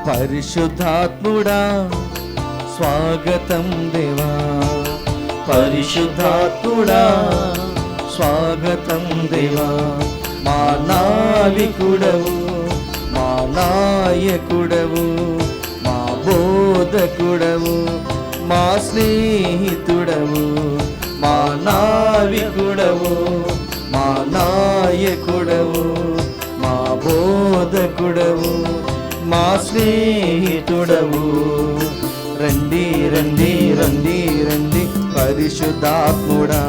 పరిశుద్ధాత్ముడా స్వాగతం దేవా, పరిశుద్ధాత్ముడా స్వాగతం దేవా. మా నావికుడవు, మా నాయకుడవు, మా బోధకుడవు, మా స్నేహితుడవు, మా నావికుడవు, మా నాయకుడవు, మా బోధకుడవు, మా స్నేహితుడవు. రండి రండి రండి రండి పరిశుద్ధాత్ముడా,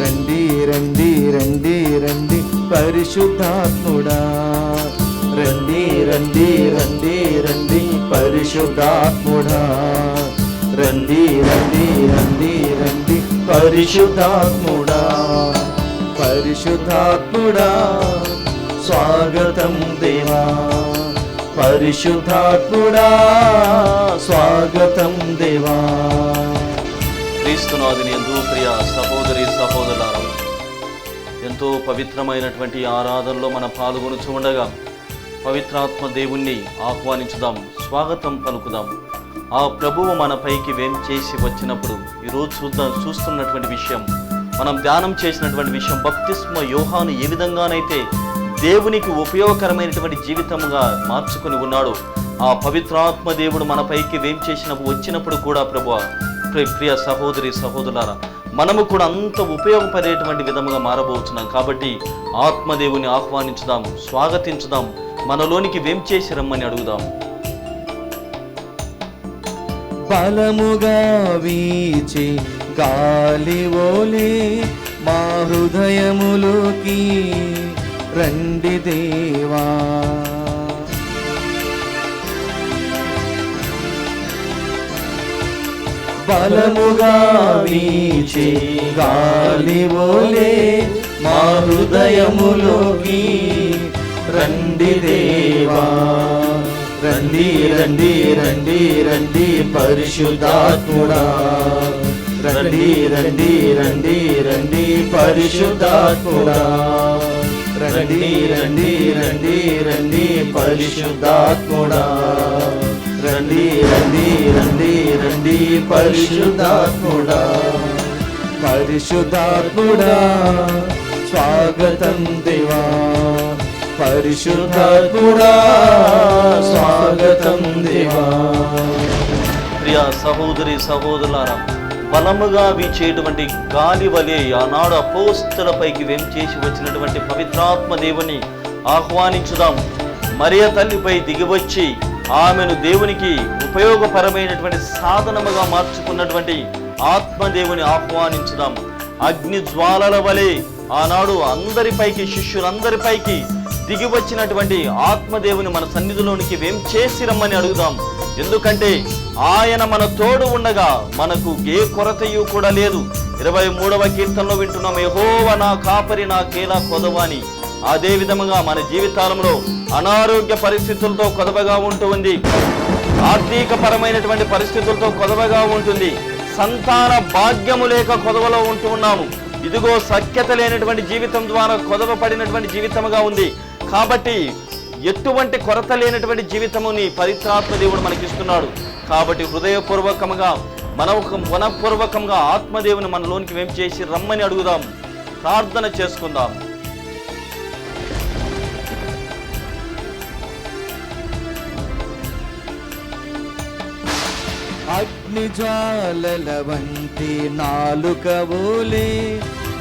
రండి రండి రండి రండి పరిశుద్ధాత్ముడా, రండి రండి రండి రండి పరిశుద్ధాత్ముడా, రండి రండి రండి రండి పరిశుద్ధాత్ముడా. పరిశుద్ధాత్ముడా స్వాగతం దేవా, పరిశుద్ధాత్ముడా స్వాగతం దేవా. క్రీస్తునాథుని యందు ప్రియ సహోదరి సహోదరులారా, ఎంతో పవిత్రమైనటువంటి ఆరాధనలో మన పాల్గొనుచు ఉండగా పవిత్రాత్మ దేవుణ్ణి ఆహ్వానించుదాం, స్వాగతం పలుకుదాం. ఆ ప్రభువు మన పైకి వేం చేసి వచ్చినప్పుడు ఈరోజు చూస్తున్నటువంటి విషయం, మనం ధ్యానం చేసినటువంటి విషయం, బప్తిస్మ యోహాను ఏ విధంగానైతే దేవునికి ఉపయోగకరమైనటువంటి జీవితంగా మార్చుకుని ఉన్నాడు, ఆ పవిత్రాత్మ దేవుడు మన పైకి వేం చేసినప్పుడు వచ్చినప్పుడు కూడా ప్రభువా, ప్రియ సహోదరి సహోదరులారా, మనము కూడా అంత ఉపయోగపడేటువంటి విధముగా మారబోతున్నాం. కాబట్టి ఆత్మదేవుని ఆహ్వానించుదాం, స్వాగతించుదాం, మనలోనికి వేం చేసి రమ్మని అడుగుదాం. బలముగా వీచి గాలి ఓలే మా హృదయములోకి రండి దేవా, బలముగా వీచి గాలి ఓలే మా హృదయములోకి రండి దేవా. రండి రండి రండి రండి పరిశుద్ధాత్ముడా, రండి రండి రండి రండి పరిశుద్ధాత్ముడా, రండి రండి రండి రండి పరిశుద్ధాత్ముడా, రండి రండి రండి రండి పరిశుద్ధాత్ముడా. పరిశుద్ధాత్ముడా స్వాగతం దేవా, పరిశుద్ధాత్ముడా స్వాగతం దేవా. ప్రియ సహోదరి సహోదరులారా, బలముగా వీచేటువంటి గాలి వలె ఆనాడు అపోస్తలపైకి వెంచేసి వచ్చినటువంటి పవిత్రాత్మ దేవుని ఆహ్వానించుదాం. మరియ తల్లిపై దిగివచ్చి ఆమెను దేవునికి ఉపయోగపరమైనటువంటి సాధనముగా మార్చుకున్నటువంటి ఆత్మదేవుని ఆహ్వానించుదాం. అగ్ని జ్వాలల వలె ఆనాడు అందరిపైకి, శిష్యులందరిపైకి దిగి వచ్చినటువంటి ఆత్మదేవుని మన సన్నిధిలోనికి వేం చేసి రమ్మని అడుగుదాం. ఎందుకంటే ఆయన మన తోడు ఉండగా మనకు ఏ కొరతయు కూడా లేదు. 23వ కీర్తనలో వింటున్నాం, యెహోవా నా కాపరి నాకేలా కొదవని. అదే విధముగా మన జీవితాలలో అనారోగ్య పరిస్థితులతో కొదవగా ఉంటుంది, ఆర్థిక పరమైనటువంటి పరిస్థితులతో కొదవగా ఉంటుంది, సంతాన భాగ్యము లేక కొదవలో ఉంటూ ఉన్నాము. ఇదిగో సఖ్యత లేనటువంటి జీవితం ద్వారా కొదవ పడినటువంటి జీవితముగా ఉంది. కాబట్టి ఎటువంటి కొరత లేనటువంటి జీవితముని పవిత్రాత్మ దేవుడు మనకిస్తున్నాడు. కాబట్టి హృదయపూర్వకంగా మనపూర్వకంగా ఆత్మదేవుని మనలోనికి వేం చేసి రమ్మని అడుగుదాం, ప్రార్థన చేసుకుందాం. అగ్నిజ్వాలల వంటి నాలుకవోలే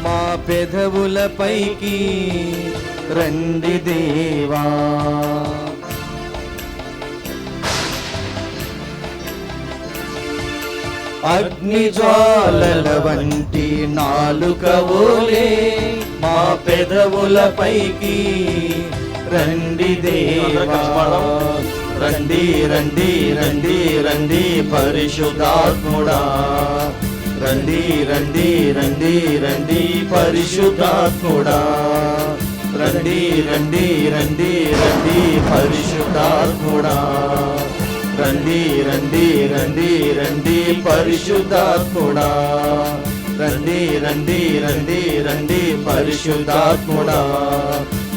మా పెదవులపైకి రండి దేవా. అగ్నిజ్వాలల వంటి నాలుకవోలే మా పెదవులపైకి రండి దేవా. రండి రండి రండి రండి పరిశుద్ధాత్ముడా, రండి రండి రండి రండి పరిశుద్ధాత్ముడా, రండి రండి రండి రండి పరిశుద్ధాత్ముడా, రండి రండి రండి రండి పరిశుద్ధాత్ముడా, రండి రండి రండి రండి పరిశుద్ధాత్ముడా,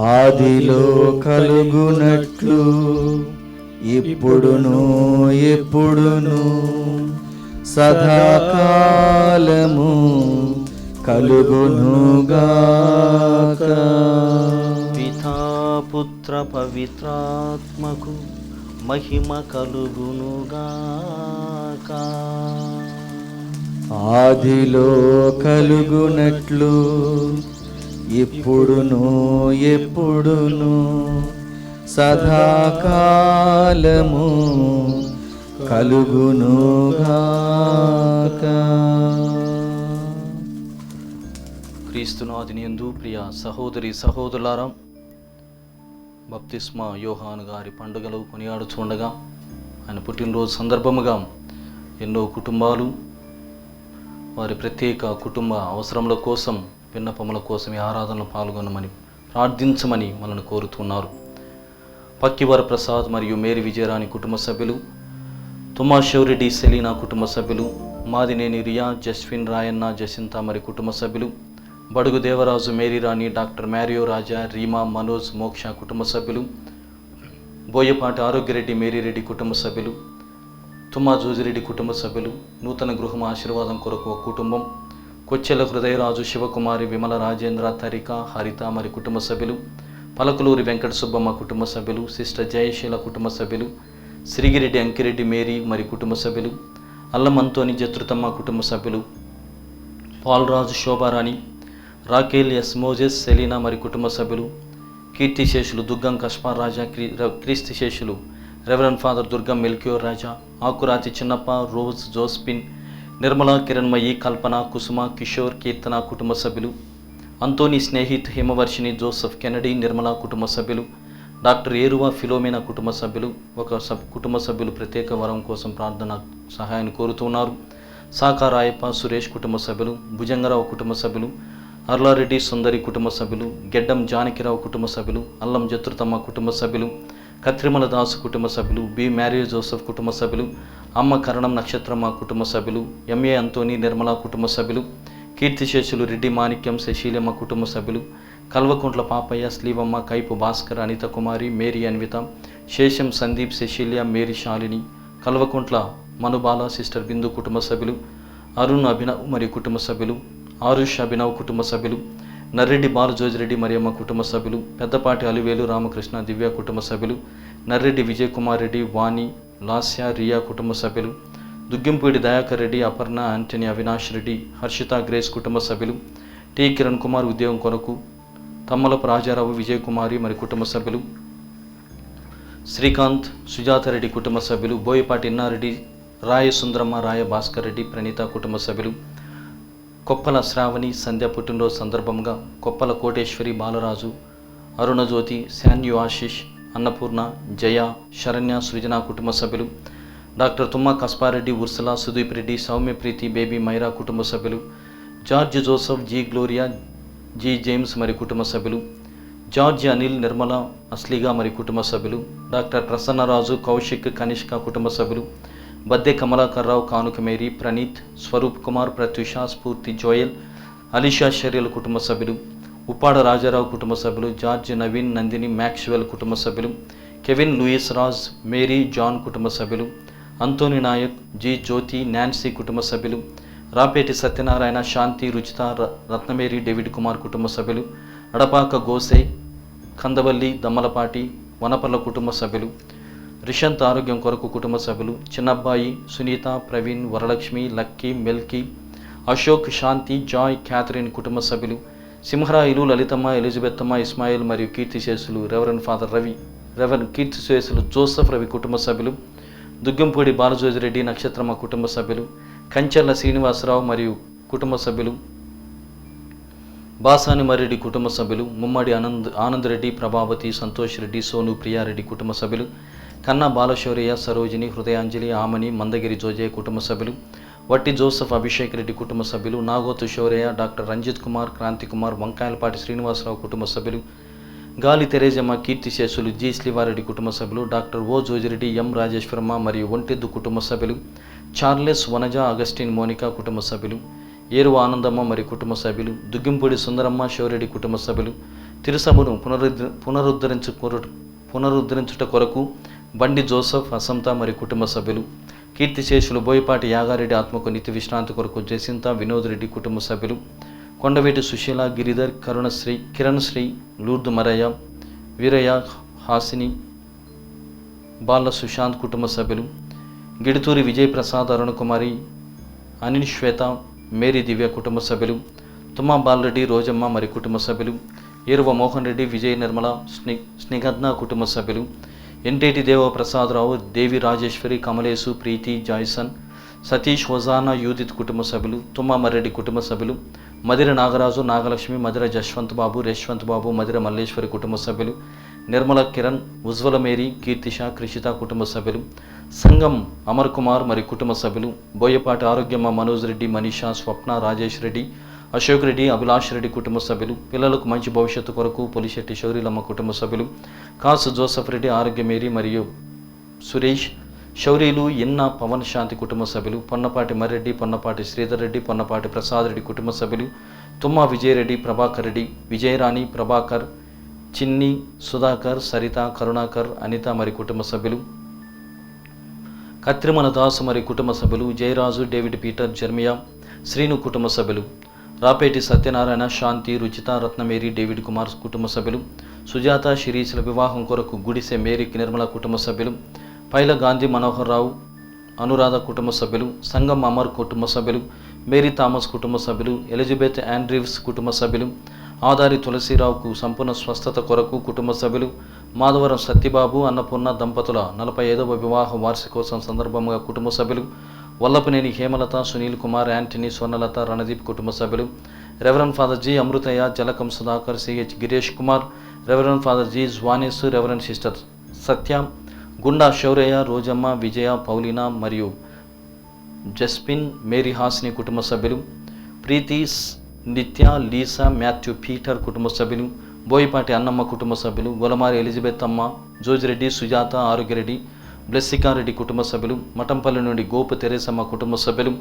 ఆదిలో కలుగునట్లు ఇప్పుడును ఎప్పుడును సదాకాలము కలుగునుగాక. పితా పుత్ర పవిత్రాత్మకు మహిమ కలుగునుగాక. ఆదిలో కలుగునట్లు ఇప్పుడును ఎప్పుడును సదాకాలము కలుగునుగాక. క్రీస్తునాథుని యందు ప్రియ సహోదరి సహోదరులారా, బప్తిస్మా యోహాను గారి పండుగలు కొనియాడుచుండగా ఆయన పుట్టినరోజు సందర్భముగా ఎన్నో కుటుంబాలు వారి ప్రత్యేక కుటుంబ అవసరముల కోసం, విన్నపముల కోసం ఈ ఆరాధనలో పాల్గొనమని ప్రార్థించమని మనల్ని కోరుతున్నారు. పక్కివర ప్రసాద్ మరియు మేరీ విజయరాణి కుటుంబ సభ్యులు, తుమాశివరెడ్డి సెలీనా కుటుంబ సభ్యులు, మాదినేని రియా, జస్విన్, రాయన్న, జసింత మరి కుటుంబ సభ్యులు, బడుగు దేవరాజు, మేరీరాణి, డాక్టర్ మ్యారియో రాజా, రీమా, మనోజ్, మోక్ష కుటుంబ సభ్యులు, బోయపాటి ఆరోగ్యరెడ్డి, మేరీరెడ్డి కుటుంబ సభ్యులు, తుమ్మా జోజిరెడ్డి కుటుంబ సభ్యులు, నూతన గృహం ఆశీర్వాదం కొరకు ఒక కుటుంబం, కొచ్చెల హృదయరాజు, శివకుమారి, విమల, రాజేంద్ర, తరిక, హరిత మరి కుటుంబ సభ్యులు, పలకలూరి వెంకట సుబ్బమ్మ కుటుంబ సభ్యులు, సిస్టర్ జయశీల కుటుంబ సభ్యులు, శ్రీగిరెడ్డి, అంకిరెడ్డి, మేరీ మరి కుటుంబ సభ్యులు, అల్లం అంతోని, జత్రుతమ్మ కుటుంబ సభ్యులు, పాల్రాజు, శోభారాణి, రాకేల్, ఎస్ మోజెస్, సెలీనా మరి కుటుంబ సభ్యులు, కీర్తిశేషులు దుర్గం కష్పార్ రాజా, క్రీస్తుశేషులు రెవరెండ్ ఫాదర్ దుర్గం మెల్క్యూర్ రాజా, ఆకురాతి చిన్నప్ప, రోజ్, జోస్పిన్, నిర్మల, కిరణ్మయి, కల్పన, కుసుమ, కిషోర్, కీర్తన కుటుంబ సభ్యులు, అంతోని, స్నేహిత్, హిమవర్షిణి, జోసెఫ్ కెనడీ, నిర్మల కుటుంబ సభ్యులు, డాక్టర్ ఏరువా, ఫిలోమినా కుటుంబ సభ్యులు, కుటుంబ సభ్యులు ప్రత్యేక వరం కోసం ప్రార్థన సహాయాన్ని కోరుతున్నారు. సాకారాయప్ప, సురేష్ కుటుంబ సభ్యులు, భుజంగరావు కుటుంబ సభ్యులు, అర్లారెడ్డి, సుందరి కుటుంబ సభ్యులు, గెడ్డం జానకిరావు కుటుంబ సభ్యులు, అల్లం జత్రుతమ్మ కుటుంబ సభ్యులు, కత్రిమల దాసు కుటుంబ సభ్యులు, బి మ్యారియో జోసెఫ్ కుటుంబ సభ్యులు, అమ్మ కరణం నక్షత్రమ్మ కుటుంబ సభ్యులు, ఎంఏ అంతోని, నిర్మల కుటుంబ సభ్యులు, కీర్తిశేషులు రెడ్డి మాణిక్యం, శశీలమ్మ కుటుంబ సభ్యులు, కల్వకుంట్ల పాపయ్య, శ్లీవమ్మ, కైపు భాస్కర్, అనిత కుమారి, మేరీ అన్విత, శేషం సందీప్, శశీల్య, మేరీ శాలిని, కల్వకుంట్ల మనుబాల, సిస్టర్ బిందు కుటుంబ సభ్యులు, అరుణ్ అభినవ్ మరియు కుటుంబ సభ్యులు, ఆరుష్ అభినవ్ కుటుంబ సభ్యులు, నర్రెడ్డి బాలు, జోజిరెడ్డి మరియమ్మ కుటుంబ సభ్యులు, పెద్దపాటి అలివేలు రామకృష్ణ, దివ్య కుటుంబ సభ్యులు, నర్రెడ్డి విజయ్ కుమార్ రెడ్డి, వాణి, లాస్య, రియా కుటుంబ సభ్యులు, దుగ్గింపూడి దయాకర్ రెడ్డి, అపర్ణ, ఆంటనీ, అవినాష్ రెడ్డి, హర్షిత, గ్రేస్ కుటుంబ సభ్యులు, టి కిరణ్ కుమార్ ఉద్యోగం కొరకు, తమ్మలపు రాజారావు, విజయ్ కుమారి మరి కుటుంబ సభ్యులు, శ్రీకాంత్, సుజాత రెడ్డి కుటుంబ సభ్యులు, బోయపాటి ఇన్నారెడ్డి, రాయ సుందరమ్మ, రాయ భాస్కర్ రెడ్డి, ప్రణీత కుటుంబ సభ్యులు, కొప్పల శ్రావణి, సంధ్య పుట్టినరోజు సందర్భంగా కొప్పల కోటేశ్వరి, బాలరాజు, అరుణజ్యోతి, శాన్యు ఆశిష్, అన్నపూర్ణ, జయ, శరణ్య, సృజన కుటుంబ సభ్యులు, డాక్టర్ తుమ్మా కస్పారెడ్డి, ఉర్సలా, సుదీప్ రెడ్డి, సౌమ్యప్రీతి, బేబీ మైరా కుటుంబ సభ్యులు, George Joseph, G Gloria, G James మరి కుటుంబ సభ్యులు, జార్జ్ అనిల్, నిర్మల, అస్లిగా మరి కుటుంబ సభ్యులు, డాక్టర్ ప్రసన్నరాజు, కౌశిక్, కనిష్క కుటుంబ సభ్యులు, బద్దె కమలాకర్రావు, కానుక మేరీ, ప్రణీత్, స్వరూప్ కుమార్, ప్రత్యూష, స్ఫూర్తి, జోయల్, అలీషా షరియల్ కుటుంబ సభ్యులు, ఉప్పాడ రాజారావు కుటుంబ సభ్యులు, జార్జ్, నవీన్, నందిని, మ్యాక్స్వెల్ కుటుంబ సభ్యులు, Kevin, Louis Raj, Mary, John కుటుంబ సభ్యులు, Anthony Nayak, G Jyothi, Nancy కుటుంబ సభ్యులు, రాపేటి సత్యనారాయణ, శాంతి, రుచిత, రత్నమేరి, డేవిడ్ కుమార్ కుటుంబ సభ్యులు, అడపాక గోసే, కందవల్లి, దమ్మలపాటి, వనపర్ల కుటుంబ సభ్యులు, రిషంత్ ఆరోగ్యం కొరకు కుటుంబ సభ్యులు, చిన్నబ్బాయి, సునీత, ప్రవీణ్, వరలక్ష్మి, లక్కీ, మెల్కీ, అశోక్, శాంతి, జాయ్, క్యాథరిన్ కుటుంబ సభ్యులు, సింహరాయిలు, లలితమ్మ, ఎలిజబెత్తమ్మ, ఇస్మాయిల్ మరియు కీర్తిశేషులు రెవరెండ్ ఫాదర్ రవి, రెవరెండ్ కీర్తిశేషులు జోసఫ్ రవి కుటుంబ సభ్యులు, దుగ్గంపూడి బాలజోజిరెడ్డి, నక్షత్రమ్మ కుటుంబ సభ్యులు, కంచెల్ల శ్రీనివాసరావు మరియు కుటుంబ సభ్యులు, బాసాని మర్రెడ్డి కుటుంబ సభ్యులు, ముమ్మడి ఆనంద్ రెడ్డి, ప్రభావతి, సంతోష్ రెడ్డి, సోను, ప్రియారెడ్డి కుటుంబ సభ్యులు, కన్నా బాలశౌర్య, సరోజిని, హృదయాంజలి, ఆమని, మందగిరి జోజయ్య కుటుంబ సభ్యులు, వట్టి జోసఫ్, అభిషేక్ రెడ్డి కుటుంబ సభ్యులు, నాగోతు శౌర్య, డాక్టర్ రంజిత్ కుమార్, క్రాంతి కుమార్, వంకాయలపాటి శ్రీనివాసరావు కుటుంబ సభ్యులు, గాలి తెరేజమ్మ, కీర్తిశేషులు, జి శ్రీవారెడ్డి కుటుంబ సభ్యులు, డాక్టర్ ఓ జోజిరెడ్డి, ఎం రాజేశ్వరమ్మ మరియు ఒంటెద్దు కుటుంబ సభ్యులు, చార్లెస్, వనజ, అగస్టిన్, మోనికా కుటుంబ సభ్యులు, ఏరువ ఆనందమ్మ మరియు కుటుంబ సభ్యులు, దుగ్గింపూడి సుందరమ్మ, శౌరెడ్డి కుటుంబ సభ్యులు, తిరుసభను పునరుద్ధరించుట కొరకు బండి జోసఫ్, అసంత మరియు కుటుంబ సభ్యులు, కీర్తిశేషులు బోయపాటి యాగారెడ్డి ఆత్మకు నిత్య విశ్రాంతి కొరకు జసింత వినోద్ రెడ్డి కుటుంబ సభ్యులు, కొండవేటి సుశీల, గిరిధర్, కిరణ్ శ్రీ, లూర్దు మరయ్య, వీరయ్య, హాసిని, బాల సుశాంత్ కుటుంబ సభ్యులు, గిడుతూరి విజయ్ ప్రసాద్, అరుణ్ కుమారి, అనిల్ శ్వేత, మేరీ దివ్య కుటుంబ సభ్యులు, తుమ్మా బాలరెడ్డి, రోజమ్మ మరి కుటుంబ సభ్యులు, ఏరువ మోహన్ రెడ్డి, విజయ్ నిర్మల, స్నిగద్న కుటుంబ సభ్యులు, ఎంటేటి దేవ ప్రసాదరావు, దేవి రాజేశ్వరి, కమలేసు, ప్రీతి, జాయ్సన్, సతీష్, హోజానా, యూదిత్ కుటుంబ సభ్యులు, తుమ్మా మర్రెడ్డి కుటుంబ సభ్యులు, మదిర నాగరాజు, నాగలక్ష్మి, మదిర జశ్వంత్ బాబు, రేష్వంత్ బాబు, మదిర మల్లేశ్వరి కుటుంబ సభ్యులు, నిర్మల, కిరణ్, ఉజ్వల మేరీ, కీర్తిష, కృషిత కుటుంబ సభ్యులు, సంగం అమర్ కుమార్ మరి కుటుంబ సభ్యులు, బోయపాటి ఆరోగ్యమ్మ, మనోజ్ రెడ్డి, మనీషా, స్వప్న, రాజేష్ రెడ్డి, అశోక్ రెడ్డి, అభిలాష్ రెడ్డి కుటుంబ సభ్యులు, పిల్లలకు మంచి భవిష్యత్తు కొరకు పొలిశెట్టి శౌరీలమ్మ కుటుంబ సభ్యులు, కాసు జోసఫ్ రెడ్డి, ఆరోగ్య మేరీ మరియు సురేష్, శౌరీలు, ఇన్న, పవన్ శాంతి కుటుంబ సభ్యులు, పొన్నపాటి మర్రెడ్డి, పొన్నపాటి శ్రీధర్ రెడ్డి, పొన్నపాటి ప్రసాద్ రెడ్డి కుటుంబ సభ్యులు, తుమ్మా విజయరెడ్డి, ప్రభాకర్ రెడ్డి, విజయరాణి, ప్రభాకర్, చిన్ని, సుధాకర్, సరిత, కరుణాకర్, అనిత మరి కుటుంబ సభ్యులు, కత్రిమన దాసు మరి కుటుంబ సభ్యులు, Jayaraju, David Peter, Jeremiah, Srinu కుటుంబ సభ్యులు, రాపేటి సత్యనారాయణ, శాంతి, రుచిత, రత్నమేరి, డేవిడ్ కుమార్ కుటుంబ సభ్యులు, సుజాత, శిరీషుల వివాహం కొరకు గుడిసె మేరీ, నిర్మల కుటుంబ సభ్యులు, పైల గాంధీ మనోహర్ రావు, అనురాధ కుటుంబ సభ్యులు, సంగం అమర్ కుటుంబ సభ్యులు, మేరీ థామస్ కుటుంబ సభ్యులు, ఎలిజబెత్ ఆండ్రీవ్స్ కుటుంబ సభ్యులు, ఆదారి తులసిరావుకు సంపూర్ణ స్వస్థత కొరకు కుటుంబ సభ్యులు, మాధవరం సత్యబాబు, అన్నపూర్ణ దంపతుల 45వ వివాహ వార్షికోత్సవం సందర్భంగా కుటుంబ సభ్యులు, వల్లపనేని హేమలత, సునీల్ కుమార్, యాంటనీ, స్వర్ణలత, రణదీప్ కుటుంబ సభ్యులు, reverend father G Amruthaiah, Jalakam Sudhakar, CH Girish Kumar, reverend father G Jwanesu, reverend sister Satya, Gunda Shouraiah, Rojamma, విజయ, పౌలీనా మరియు జస్పిన్, మేరీ హాస్ని కుటుంబ సభ్యులు, ప్రీతి, నిత్య, లీసా, మాథ్యూ, పీటర్ కుటుంబ సభ్యులు, బోయపాటి అన్నమ్మ కుటుంబ సభ్యులు, గొలమారి ఎలిజబెత్ అమ్మ, జోజిరెడ్డి, సుజాత, ఆరోగ్యరెడ్డి, బ్లెస్సికారెడ్డి కుటుంబ సభ్యులు, మఠంపల్లి నుండి గోపు తెరేసమ్మ కుటుంబ సభ్యులు,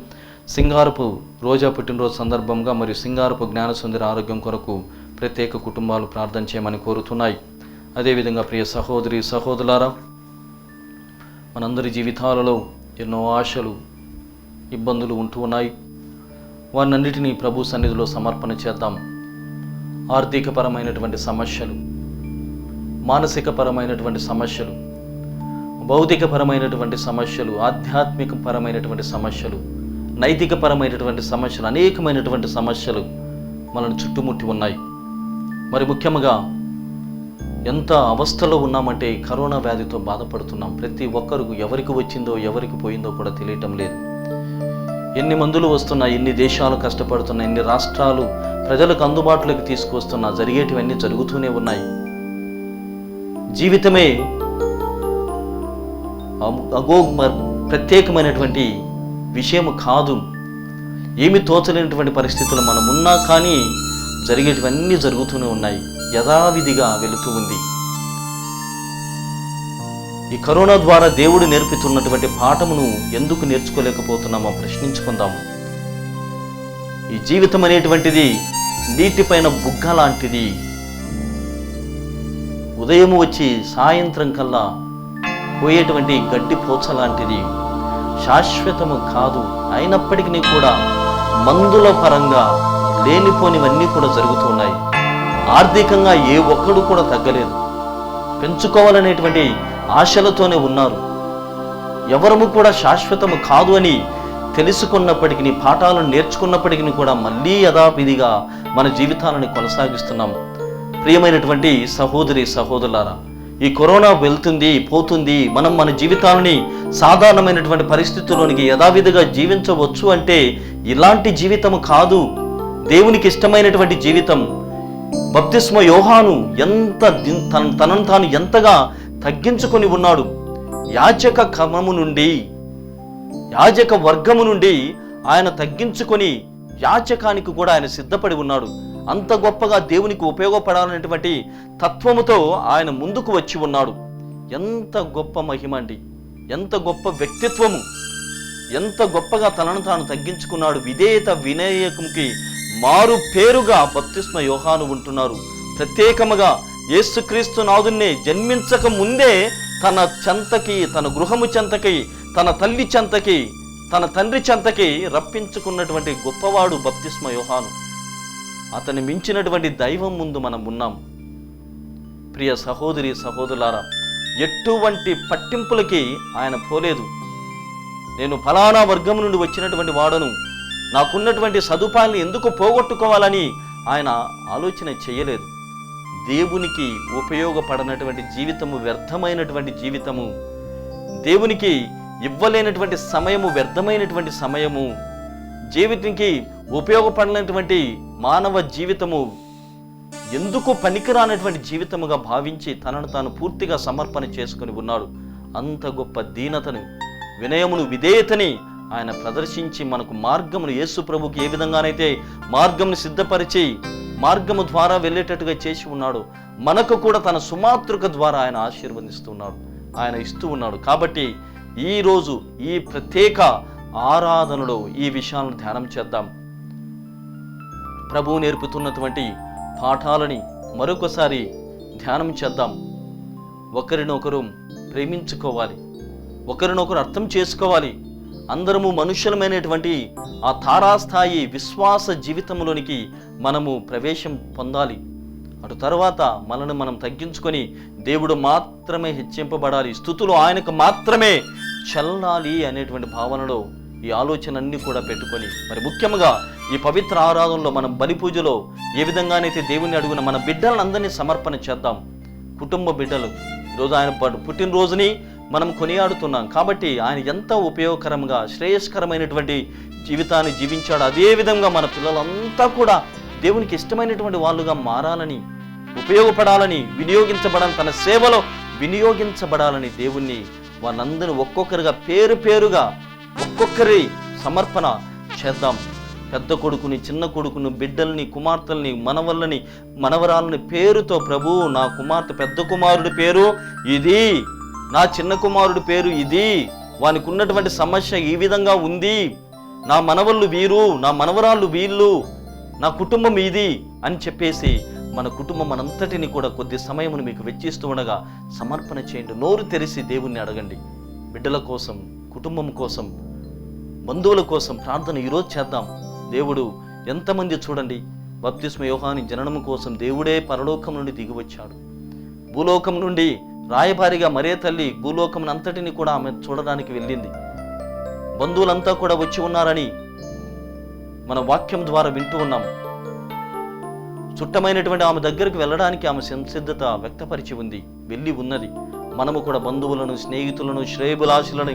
సింగారపు రోజా పుట్టినరోజు సందర్భంగా మరియు సింగారపు జ్ఞానసుందరి ఆరోగ్యం కొరకు ప్రత్యేక కుటుంబాలు ప్రార్థన చేయమని కోరుతున్నాయి. అదేవిధంగా ప్రియ సహోదరి సహోదరులారా, మనందరి జీవితాలలో ఎన్నో ఆశలు, ఇబ్బందులు ఉంటూ ఉన్నాయి. వారినన్నిటినీ ప్రభు సన్నిధిలో సమర్పణ చేద్దాం. ఆర్థికపరమైనటువంటి సమస్యలు, మానసికపరమైనటువంటి సమస్యలు, భౌతికపరమైనటువంటి సమస్యలు, ఆధ్యాత్మికపరమైనటువంటి సమస్యలు, నైతికపరమైనటువంటి సమస్యలు, అనేకమైనటువంటి సమస్యలు మనల్ని చుట్టుముట్టి ఉన్నాయి. మరి ముఖ్యంగా ఎంత అవస్థలో ఉన్నామంటే కరోనా వ్యాధితో బాధపడుతున్నాం. ప్రతి ఒక్కరు ఎవరికి వచ్చిందో ఎవరికి పోయిందో కూడా తెలియటం లేదు. ఎన్ని మందులు వస్తున్నాయి, ఎన్ని దేశాలు కష్టపడుతున్నాయి, ఎన్ని రాష్ట్రాలు ప్రజలకు అందుబాటులోకి తీసుకొస్తున్నా, జరిగేటివన్నీ జరుగుతూనే ఉన్నాయి. జీవితమే ప్రత్యేకమైనటువంటి విషయం కాదు. ఏమి తోచలేనటువంటి పరిస్థితులు మనం ఉన్నా కానీ జరిగేటివన్నీ జరుగుతూనే ఉన్నాయి, యథావిధిగా వెళుతూ ఉంది. ఈ కరోనా ద్వారా దేవుడు నేర్పుతున్నటువంటి పాఠమును ఎందుకు నేర్చుకోలేకపోతున్నామో ప్రశ్నించుకుందాము. ఈ జీవితం అనేటువంటిది నీటిపైన బుగ్గ లాంటిది. ఉదయం వచ్చి సాయంత్రం కల్లా పోయేటువంటి గడ్డి పోచ లాంటిది, శాశ్వతము కాదు. అయినప్పటికీ కూడా మందుల పరంగా లేనిపోనివన్నీ కూడా జరుగుతున్నాయి. ఆర్థికంగా ఏ ఒక్కడు కూడా తగ్గలేదు. పెంచుకోవాలనేటువంటి ఆశలతోనే ఉన్నారు. ఎవరము కూడా శాశ్వతము కాదు అని తెలుసుకున్నప్పటికీ, పాఠాలను నేర్చుకున్నప్పటికీ కూడా మళ్ళీ యథావిధిగా మన జీవితాలను కొనసాగిస్తున్నాం. ప్రియమైనటువంటి సహోదరి సహోదరులారా, ఈ కరోనా వెళ్తుంది పోతుంది, మనం మన జీవితాలని సాధారణమైనటువంటి పరిస్థితుల్లోనికి యథావిధిగా జీవించవచ్చు అంటే ఇలాంటి జీవితం కాదు, దేవునికి ఇష్టమైనటువంటి జీవితం. బప్తిస్మ యోహాను తనను తాను ఎంతగా తగ్గించుకొని ఉన్నాడు. యాజక క్రమము నుండి, యాజక వర్గము నుండి ఆయన తగ్గించుకొని యాచకానికి కూడా ఆయన సిద్ధపడి ఉన్నాడు. అంత గొప్పగా దేవునికి ఉపయోగపడాలనేటువంటి తత్వముతో ఆయన ముందుకు వచ్చి ఉన్నాడు. ఎంత గొప్ప మహిమ అండి, ఎంత గొప్ప వ్యక్తిత్వము, ఎంత గొప్పగా తనను తాను తగ్గించుకున్నాడు. విధేయత వినయముకి మారు పేరుగా బప్తిస్మ యోహాను ఉంటున్నారు. ప్రత్యేకముగా యేసుక్రీస్తు నాథుణ్ణి జన్మించక ముందే తన చెంతకి, తన గృహము చెంతకి, తన తల్లి చెంతకి, తన తండ్రి చెంతకి రప్పించుకున్నటువంటి గొప్పవాడు బప్తిస్మ యోహాను. అతన్ని మించినటువంటి దైవం ముందు మనం ఉన్నాం. ప్రియ సహోదరి సహోదరులారా, ఎటువంటి పట్టింపులకి ఆయన పోలేదు. నేను ఫలానా వర్గం నుండి వచ్చినటువంటి వాడను, నాకున్నటువంటి సదుపాయాలను ఎందుకు పోగొట్టుకోవాలని ఆయన ఆలోచన చేయలేదు. దేవునికి ఉపయోగపడనటువంటి జీవితము వ్యర్థమైనటువంటి జీవితము, దేవునికి ఇవ్వలేనటువంటి సమయము వ్యర్థమైనటువంటి సమయము, జీవితానికి ఉపయోగపడినటువంటి మానవ జీవితము ఎందుకు పనికిరానటువంటి జీవితముగా భావించి తనను తాను పూర్తిగా సమర్పణ చేసుకుని ఉన్నాడు. అంత గొప్ప దీనతను, వినయమును, విధేయతని ఆయన ప్రదర్శించి మనకు మార్గమును, యేసు ప్రభుకి ఏ విధంగానైతే మార్గమును సిద్ధపరిచి మార్గము ద్వారా వెళ్ళేటట్టుగా చేసి ఉన్నాడు, మనకు కూడా తన సుమాతృక ద్వారా ఆయన ఆశీర్వదిస్తున్నాడు, ఆయన ఇస్తూ ఉన్నాడు. కాబట్టి ఈరోజు ఈ ప్రత్యేక ఆరాధనలో ఈ విషయాలను ధ్యానం చేద్దాం. ప్రభువు నేర్పుతున్నటువంటి పాఠాలని మరొకసారి ధ్యానం చేద్దాం. ఒకరినొకరు ప్రేమించుకోవాలి, ఒకరినొకరు అర్థం చేసుకోవాలి. అందరము మనుషులమైనటువంటి ఆ తారాస్థాయి విశ్వాస జీవితంలోనికి మనము ప్రవేశం పొందాలి. అటు తర్వాత మనల్ని మనం తగ్గించుకొని దేవుడు మాత్రమే హెచ్చింపబడాలి, స్తుతులు ఆయనకు మాత్రమే చెల్లాలి అనేటువంటి భావనలో ఈ ఆలోచనన్నీ కూడా పెట్టుకొని, మరి ముఖ్యంగా ఈ పవిత్ర ఆరాధనలో మనం బలి పూజలో ఏ విధంగానైతే దేవుని అడుగున మన బిడ్డలను అందరినీ సమర్పణ చేద్దాం. కుటుంబ బిడ్డలు, ఈరోజు ఆయన పుట్టినరోజుని మనం కొనియాడుతున్నాం కాబట్టి ఆయన ఎంత ఉపయోగకరంగా శ్రేయస్కరమైనటువంటి జీవితాన్ని జీవించాడు. అదేవిధంగా మన పిల్లలంతా కూడా దేవునికి ఇష్టమైనటువంటి వాళ్ళుగా మారాలని, ఉపయోగపడాలని, వినియోగించబడాలని, తన సేవలో వినియోగించబడాలని దేవుణ్ణి వాళ్ళందరూ ఒక్కొక్కరిగా పేరు పేరుగా ఒక్కొక్కరి సమర్పణ చేద్దాం. పెద్ద కొడుకుని, చిన్న కొడుకును, బిడ్డల్ని, కుమార్తెల్ని, మనవళ్ళని, మనవరాలని పేరుతో, ప్రభు నా కుమార్తె పెద్ద కుమారుడి పేరు ఇది, నా చిన్న కుమారుడి పేరు ఇది, వానికి ఉన్నటువంటి సమస్య ఈ విధంగా ఉంది, నా మనవళ్ళు వీరు, నా మనవరాళ్ళు వీళ్ళు, నా కుటుంబం ఇది అని చెప్పేసి మన కుటుంబం మనంతటిని కూడా కొద్ది సమయమును మీకు వెచ్చిస్తూ ఉండగా సమర్పణ చేయండి. నోరు తెరిచి దేవుణ్ణి అడగండి. బిడ్డల కోసం, కుటుంబం కోసం, బంధువుల కోసం ప్రార్థన ఈరోజు చేద్దాం. దేవుడు ఎంతమంది చూడండి, బప్తిస్మ యోహాను జననము కోసం దేవుడే పరలోకం నుండి దిగి వచ్చాడు. భూలోకం నుండి రాయబారిగా మరే తల్లి భూలోకం అంతటిని కూడా ఆమె చూడడానికి వెళ్ళింది. బంధువులంతా కూడా వచ్చి ఉన్నారని మన వాక్యం ద్వారా వింటూ ఉన్నాం. చుట్టమైనటువంటి ఆమె దగ్గరికి వెళ్ళడానికి ఆమె సంసిద్ధత వ్యక్తపరిచి ఉంది, వెళ్ళి ఉన్నది. మనము కూడా బంధువులను, స్నేహితులను, శ్రేయబులాశులను,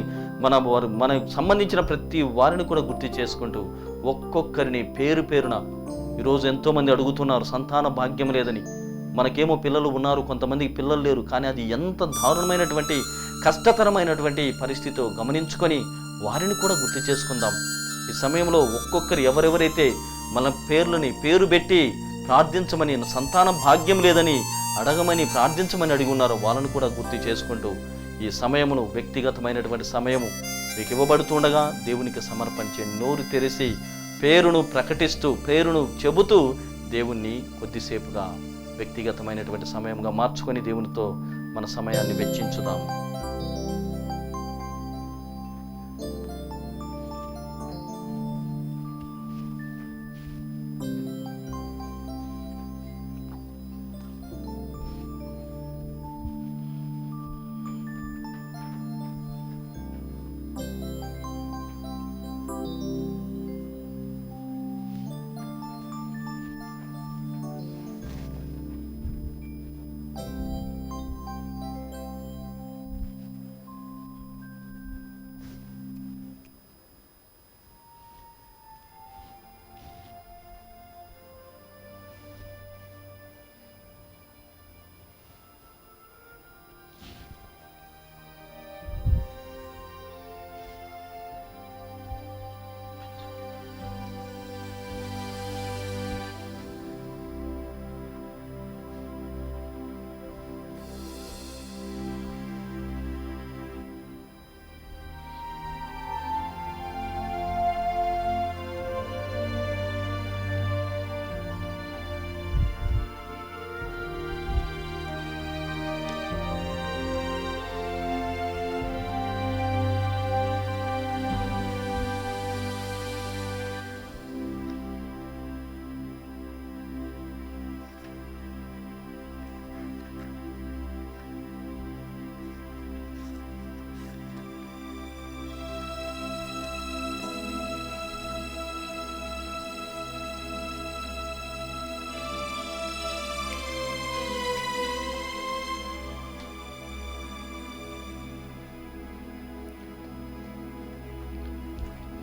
మనకు సంబంధించిన ప్రతి వారిని కూడా గుర్తు చేసుకుంటూ ఒక్కొక్కరిని పేరు పేరున ఈరోజు ఎంతోమంది అడుగుతున్నారు సంతాన భాగ్యం లేదని. మనకేమో పిల్లలు ఉన్నారు, కొంతమందికి పిల్లలు లేరు. కానీ అది ఎంత దారుణమైనటువంటి కష్టతరమైనటువంటి పరిస్థితితో గమనించుకొని వారిని కూడా గుర్తు చేసుకుందాం. ఈ సమయంలో ఒక్కొక్కరు ఎవరెవరైతే మన పేరు పెట్టి ప్రార్థించమని, సంతానం భాగ్యం లేదని అడగమని, ప్రార్థించమని అడిగి ఉన్నారో వాళ్ళను కూడా గుర్తు చేసుకుంటూ ఈ సమయమును, వ్యక్తిగతమైనటువంటి సమయము మీకు ఇవ్వబడుతుండగా దేవునికి సమర్పించే నోరు తెరిచి పేరును ప్రకటిస్తూ, పేరును చెబుతూ దేవుణ్ణి కొద్దిసేపుగా వ్యక్తిగతమైనటువంటి సమయంగా మార్చుకొని దేవునితో మన సమయాన్ని వెచ్చించుదాం.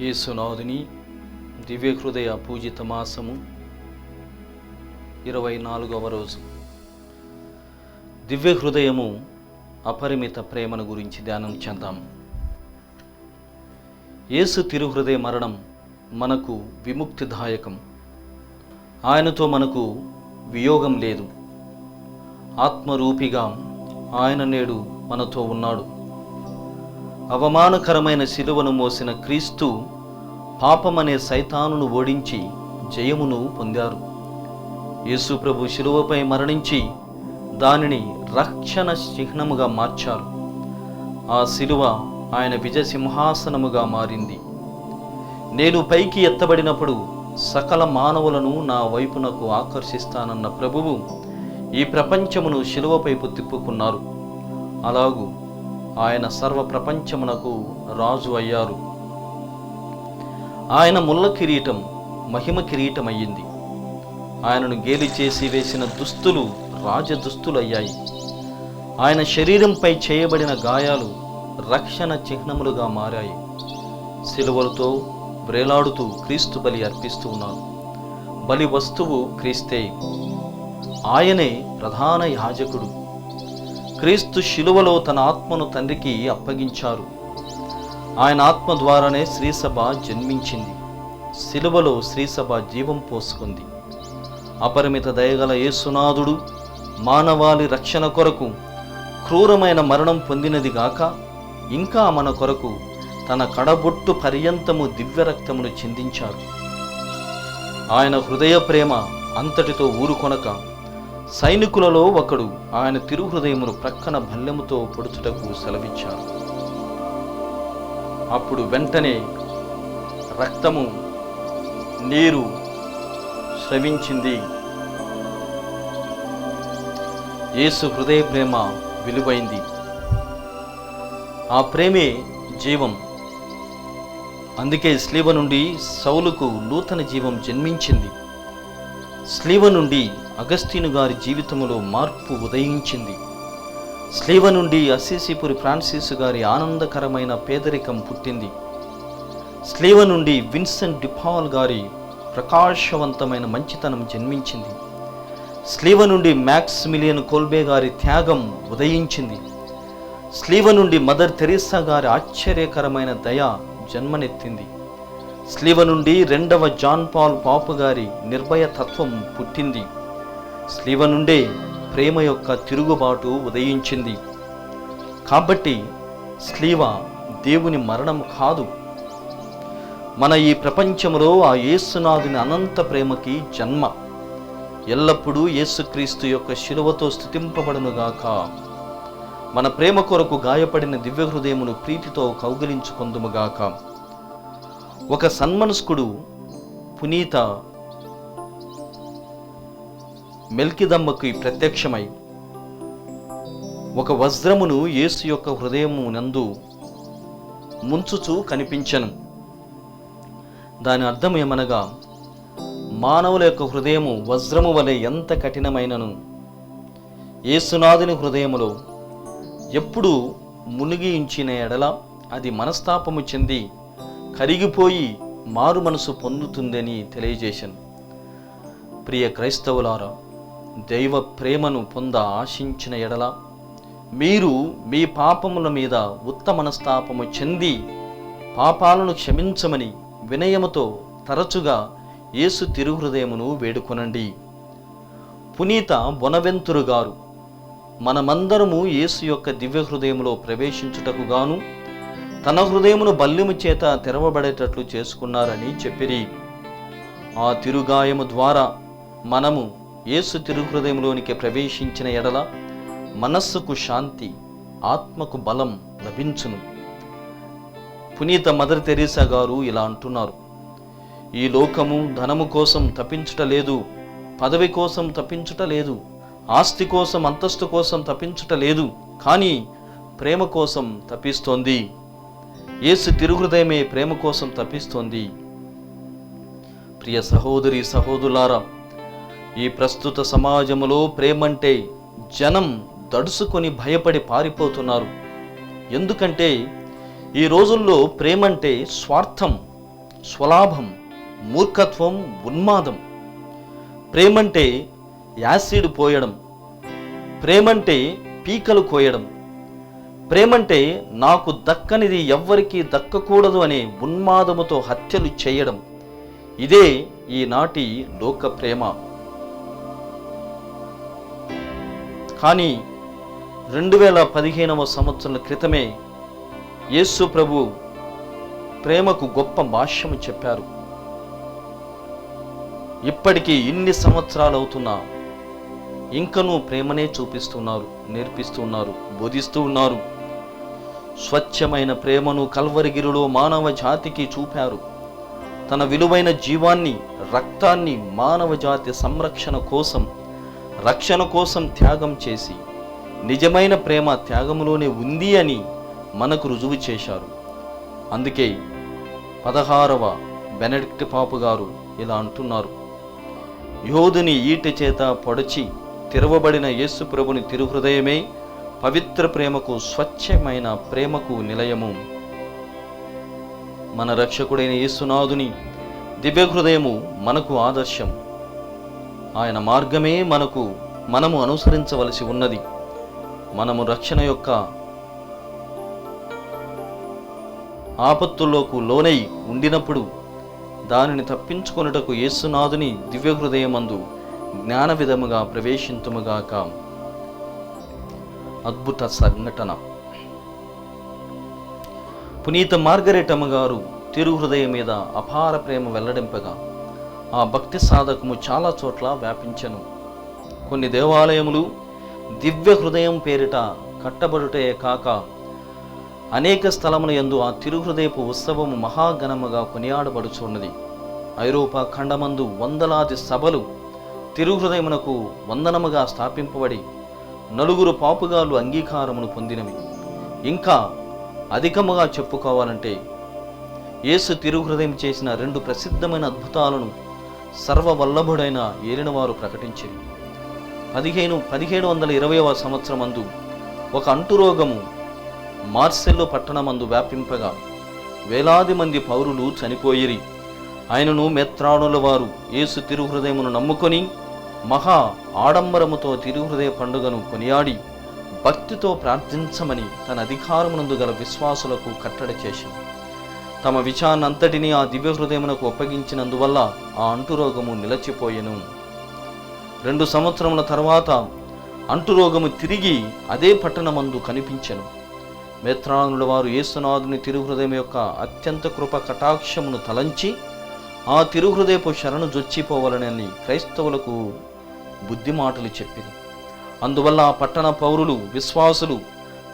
యేసునాథుని దివ్య హృదయ పూజిత మాసము 24వ రోజు. దివ్య హృదయము అపరిమిత ప్రేమను గురించి ధ్యానం చేద్దాం. యేసు తిరుహృదయ మరణం మనకు విముక్తిదాయకం. ఆయనతో మనకు వియోగం లేదు. ఆత్మరూపిగా ఆయన నేడు మనతో ఉన్నాడు. అవమానకరమైన శిలువను మోసిన క్రీస్తు పాపమనే సైతానును ఓడించి జయమును పొందారు. యేసు ప్రభు శిలువపై మరణించి దానిని రక్షణ చిహ్నముగా మార్చారు. ఆ శిలువ ఆయన విజయ సింహాసనముగా మారింది. నేను పైకి ఎత్తబడినప్పుడు సకల మానవులను నా వైపునకు ఆకర్షిస్తానన్న ప్రభువు ఈ ప్రపంచమును శిలువపైపు తిప్పుకున్నారు. అలాగూ ఆయన సర్వ ప్రపంచమునకు రాజు అయ్యారు. ఆయన ముళ్ళ కిరీటం మహిమ కిరీటం అయ్యింది. ఆయనను గేలి చేసి వేసిన దుస్తులు రాజదుస్తులు అయ్యాయి. ఆయన శరీరంపై చేయబడిన గాయాలు రక్షణ చిహ్నములుగా మారాయి. శిలువలతో వ్రేలాడుతూ క్రీస్తు బలి అర్పిస్తూ ఉన్నారు. బలి వస్తువు క్రీస్తే. ఆయనే ప్రధాన యాజకుడు. క్రీస్తు శిలువలో తన ఆత్మను తండ్రికి అప్పగించారు. ఆయన ఆత్మ ద్వారానే శ్రీసభ జన్మించింది. శిలువలో శ్రీసభ జీవం పోసుకుంది. అపరిమిత దయగల యేసునాథుడు మానవాళి రక్షణ కొరకు క్రూరమైన మరణం పొందినది గాక ఇంకా మన కొరకు తన కడబొట్టు పర్యంతము దివ్య రక్తమును చిందించారు. ఆయన హృదయ ప్రేమ అంతటితో ఊరుకొనక సైనికులలో ఒకడు ఆయన తిరుహృదయమును ప్రక్కన భల్లెముతో పొడుచుటకు సెలవిచ్చారు. అప్పుడు వెంటనే రక్తము నీరు స్రవించింది. యేసు హృదయ ప్రేమ విలువైంది. ఆ ప్రేమే జీవం. అందుకే స్లీవ నుండి సౌలుకు నూతన జీవం జన్మించింది. స్లీవ నుండి అగస్తీను గారి జీవితంలో మార్పు ఉదయించింది. స్లీవ నుండి అసిసిపురి ఫ్రాన్సిస్ గారి ఆనందకరమైన పేదరికం పుట్టింది. స్లీవ నుండి విన్సెంట్ డిపాల్ గారి ప్రకాశవంతమైన మంచితనం జన్మించింది. స్లీవ నుండి మ్యాక్సిమిలియన్ కోల్బే గారి త్యాగం ఉదయించింది. స్లీవ నుండి మదర్ తెరీసా గారి ఆశ్చర్యకరమైన దయ జన్మనెత్తింది. స్లీవ నుండి 2వ జాన్ పాల్ పాపు గారి నిర్భయ తత్వం పుట్టింది. స్లీవ నుండే ప్రేమ యొక్క తిరుగుబాటు ఉదయించింది. కాబట్టి స్లీవ దేవుని మరణం కాదు, మన ఈ ప్రపంచంలో ఆ యేసునాథుని అనంత ప్రేమకి జన్మ. ఎల్లప్పుడూ యేసుక్రీస్తు యొక్క శిలువతో స్తుతింపబడునుగాక. మన ప్రేమ కొరకు గాయపడిన దివ్య హృదయమును ప్రీతితో కౌగిలించుకొందుముగాక. ఒక సన్మనస్కుడు పునీత మెల్కిదమ్మకు ప్రత్యక్షమై ఒక వజ్రమును యేసు యొక్క హృదయము నందు ముంచుచూ కనిపించెను. దాని అర్థం ఏమనగా, మానవుల యొక్క హృదయము వజ్రము వలె ఎంత కఠినమైనను యేసునాథుని హృదయములో ఎప్పుడు మునిగి ఉంచిన ఎడల అది మనస్తాపము చెంది కరిగిపోయి మారు మనసు పొందుతుందని తెలియజేశాను. ప్రియ క్రైస్తవులారా, దైవ ప్రేమను పొంద ఆశించిన ఎడల మీరు మీ పాపముల మీద ఉత్తమ మనస్తాపము చెంది పాపాలను క్షమించమని వినయముతో తరచుగా యేసు తిరుహృదయమును వేడుకొనండి. పునీత బొనవెంతురు గారు మనమందరము యేసు యొక్క దివ్య హృదయములో ప్రవేశించుటకు గాను తన హృదయమును బల్యము చేత తెరవబడేటట్లు చేసుకున్నారని చెప్పిరి. ఆ తిరుగాయము ద్వారా మనము యేసు తిరుహృదయంలోనికి ప్రవేశించిన ఎడల మనస్సుకు శాంతి, ఆత్మకు బలం లభించును. పునీత మదర్ తెరీసా గారు ఇలా అంటున్నారు: ఈ లోకము ధనము కోసం తప్పించుట లేదు, పదవి కోసం తప్పించుట లేదు, ఆస్తి కోసం అంతస్తు కోసం తప్పించుట లేదు, కానీ ప్రేమ కోసం తప్పిస్తోంది. యేసు తిరుహృదయమే ప్రేమ కోసం తప్పిస్తోంది. ప్రియ సహోదరి సహోదరులారా, ఈ ప్రస్తుత సమాజములో ప్రేమంటే జనం దడుసుకొని భయపడి పారిపోతున్నారు. ఎందుకంటే ఈ రోజుల్లో ప్రేమంటే స్వార్థం, స్వలాభం, మూర్ఖత్వం, ఉన్మాదం. ప్రేమంటే యాసిడ్ పోయడం, ప్రేమంటే పీకలు కోయడం, ప్రేమంటే నాకు దక్కనిది ఎవ్వరికీ దక్కకూడదు అనే ఉన్మాదముతో హత్యలు చేయడం. ఇదే ఈనాటి లోక ప్రేమ. కానీ 2015వ సంవత్సరం క్రితమే యేసు ప్రభు ప్రేమకు గొప్ప భాష్యము చెప్పారు. ఇప్పటికీ ఇన్ని సంవత్సరాలు అవుతున్నా ఇంకనూ ప్రేమనే చూపిస్తున్నారు, నేర్పిస్తున్నారు, బోధిస్తూ ఉన్నారు. స్వచ్ఛమైన ప్రేమను కల్వరిగిరిలో మానవ జాతికి చూపారు. తన విలువైన జీవాన్ని, రక్తాన్ని మానవ జాతి సంరక్షణ కోసం, రక్షణ కోసం త్యాగం చేసి నిజమైన ప్రేమ త్యాగములోనే ఉంది అని మనకు రుజువు చేశారు. అందుకే 16వ బెనడిక్ట్ పాపు గారు ఇలా అంటున్నారు: యోధుని ఈటె చేత పొడచి తెరవబడిన యేసు ప్రభుని తిరుహృదయమే పవిత్ర ప్రేమకు, స్వచ్ఛమైన ప్రేమకు నిలయము. మన రక్షకుడైన యేసునాథుని దివ్య హృదయము మనకు ఆదర్శం. ఆయన మార్గమే మనము అనుసరించవలసి ఉన్నది. మనము రక్షణ యొక్క ఆపత్తుల్లోకి లోనై ఉండినప్పుడు దానిని తప్పించుకొనుటకు యేసునాథుని దివ్య హృదయమందు జ్ఞాన విధముగా ప్రవేశింతుముగాక. అద్భుత సంఘటన. పునీత మార్గరెట్ అమ్మగారు తిరుహృదయం మీద అపార ప్రేమ వెల్లడింపగా ఆ భక్తి సాధకము చాలా చోట్ల వ్యాపించెను. కొన్ని దేవాలయములు దివ్య హృదయం పేరిట కట్టబడుటే కాక అనేక స్థలముల యందు ఆ తిరుహృదయపు ఉత్సవము మహాఘనముగా కొనియాడబడుచున్నది. ఐరోపా ఖండమందు వందలాది సభలు తిరుహృదయమునకు వందనముగా స్థాపింపబడి 4 పాపుగాళ్ళు అంగీకారమును పొందినవి. ఇంకా అధికముగా చెప్పుకోవాలంటే యేసు తిరుహృదయం చేసిన 2 ప్రసిద్ధమైన అద్భుతాలను సర్వవల్లభుడైన ఏలినవారు ప్రకటించింది. 1720వ సంవత్సరమందు ఒక అంటురోగము మార్సెల్లో పట్టణమందు వ్యాపింపగా వేలాది మంది పౌరులు చనిపోయిరి. ఆయనను మెత్రాణుల వారు యేసు తిరుహృదయమును నమ్ముకొని మహా ఆడంబరముతో తిరుహృదయ పండుగను కొనియాడి భక్తితో ప్రార్థించమని తన అధికారమునందు గల విశ్వాసులకు కట్టడి చేసింది. తమ విచారణంతటినీ ఆ దివ్య హృదయమునకు ఒప్పగించినందువల్ల ఆ అంటురోగము నిలచిపోయెను. 2 సంవత్సరముల తర్వాత అంటురోగము తిరిగి అదే పట్టణమందు కనిపించెను. మెత్రాణుల వారు యేసునాథుని తిరుహృదయం యొక్క అత్యంత కృప కటాక్షమును తలంచి ఆ తిరుహృదయపు శరణు జొచ్చిపోవాలని క్రైస్తవులకు బుద్ధి మాటలు చెప్పింది. అందువల్ల ఆ పట్టణ పౌరులు, విశ్వాసులు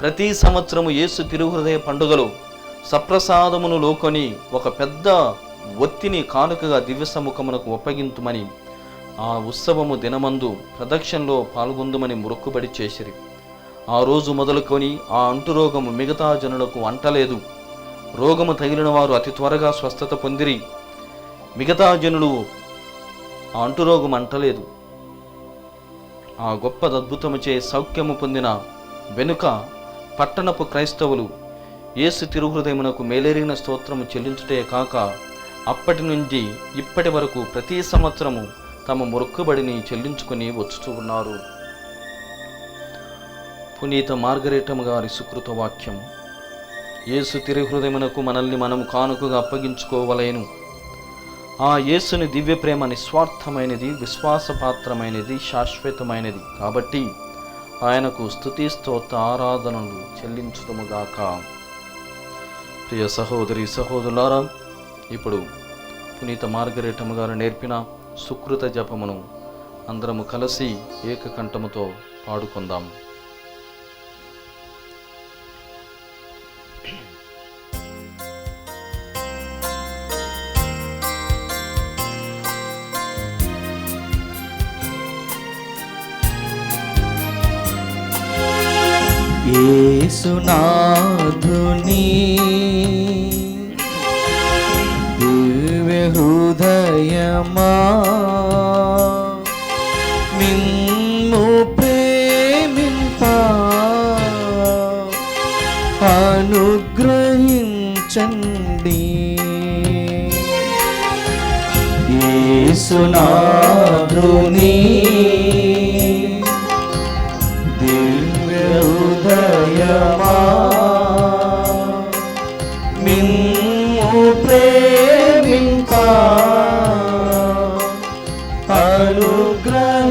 ప్రతి సంవత్సరము యేసు తిరుహృదయ పండుగలో సప్రసాదమును లోకొని ఒక పెద్ద ఒత్తిని కానుకగా దివ్య సముఖమునకు ఒప్పగింతుమని ఆ ఉత్సవము దినమందు ప్రదక్షిణలో పాల్గొందుమని మొక్కుబడి చేసిరి. ఆ రోజు మొదలుకొని ఆ అంటురోగము మిగతా జనులకు అంటలేదు. రోగము తగిలిన వారు అతి త్వరగా స్వస్థత పొందిరి. మిగతా జనులు ఆ అంటురోగం అంటలేదు. ఆ గొప్ప అద్భుతముచే సౌఖ్యము పొందిన వెనుక పట్టణపు క్రైస్తవులు యేసు తిరుహృదయమునకు మేలేరిగిన స్తోత్రము చెల్లించుటే కాక అప్పటి నుండి ఇప్పటి వరకు ప్రతి సంవత్సరము తమ మొక్కుబడిని చెల్లించుకొని వచ్చుతూ ఉన్నారు. పునీత మార్గరెటమ్మ గారి సుకృత వాక్యం: యేసు తిరుహృదయమునకు మనల్ని మనం కానుకగా అప్పగించుకోవలేను. ఆ యేసుని దివ్య ప్రేమ నిస్వార్థమైనది, విశ్వాసపాత్రమైనది, శాశ్వతమైనది. కాబట్టి ఆయనకు స్తుతి స్తోత్ర ఆరాధనలు చెల్లించుదుముగాక. ప్రియ సహోదరి సహోదరులారా, ఇప్పుడు పునీత మార్గరెటమ్మ గారు నేర్పిన సుకృత జపమును అందరము కలిసి ఏకకంఠముతో పాడుకుందాం. యేసునాథుని దివ్య హృదయమా, మిమ్ము ప్రేమింప అనుగ్రహించండి. యేసునాథుని దివ్య హృదయమా మిమ్ము ప్రేమింప అనుగ్రహించండి.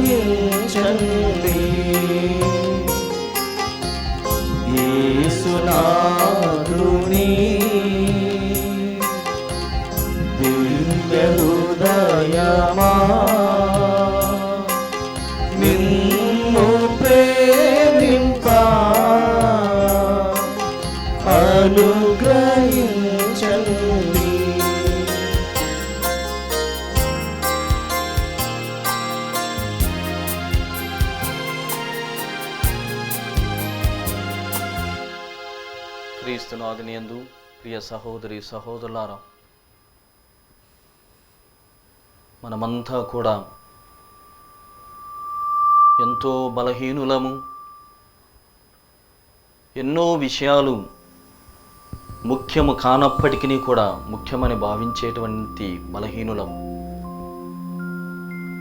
యేసునాథుని దివ్య హృదయమా మిమ్ము ప్రేమింప అనుగ్రహించండి. క్రీస్తునాథుని యందు ప్రియ సహోదరి సహోదరులారా, మనమంతా కూడా ఎంతో బలహీనులము. ఎన్నో విషయాలు ముఖ్యము కానప్పటికీ కూడా ముఖ్యమని భావించేటువంటి బలహీనులం.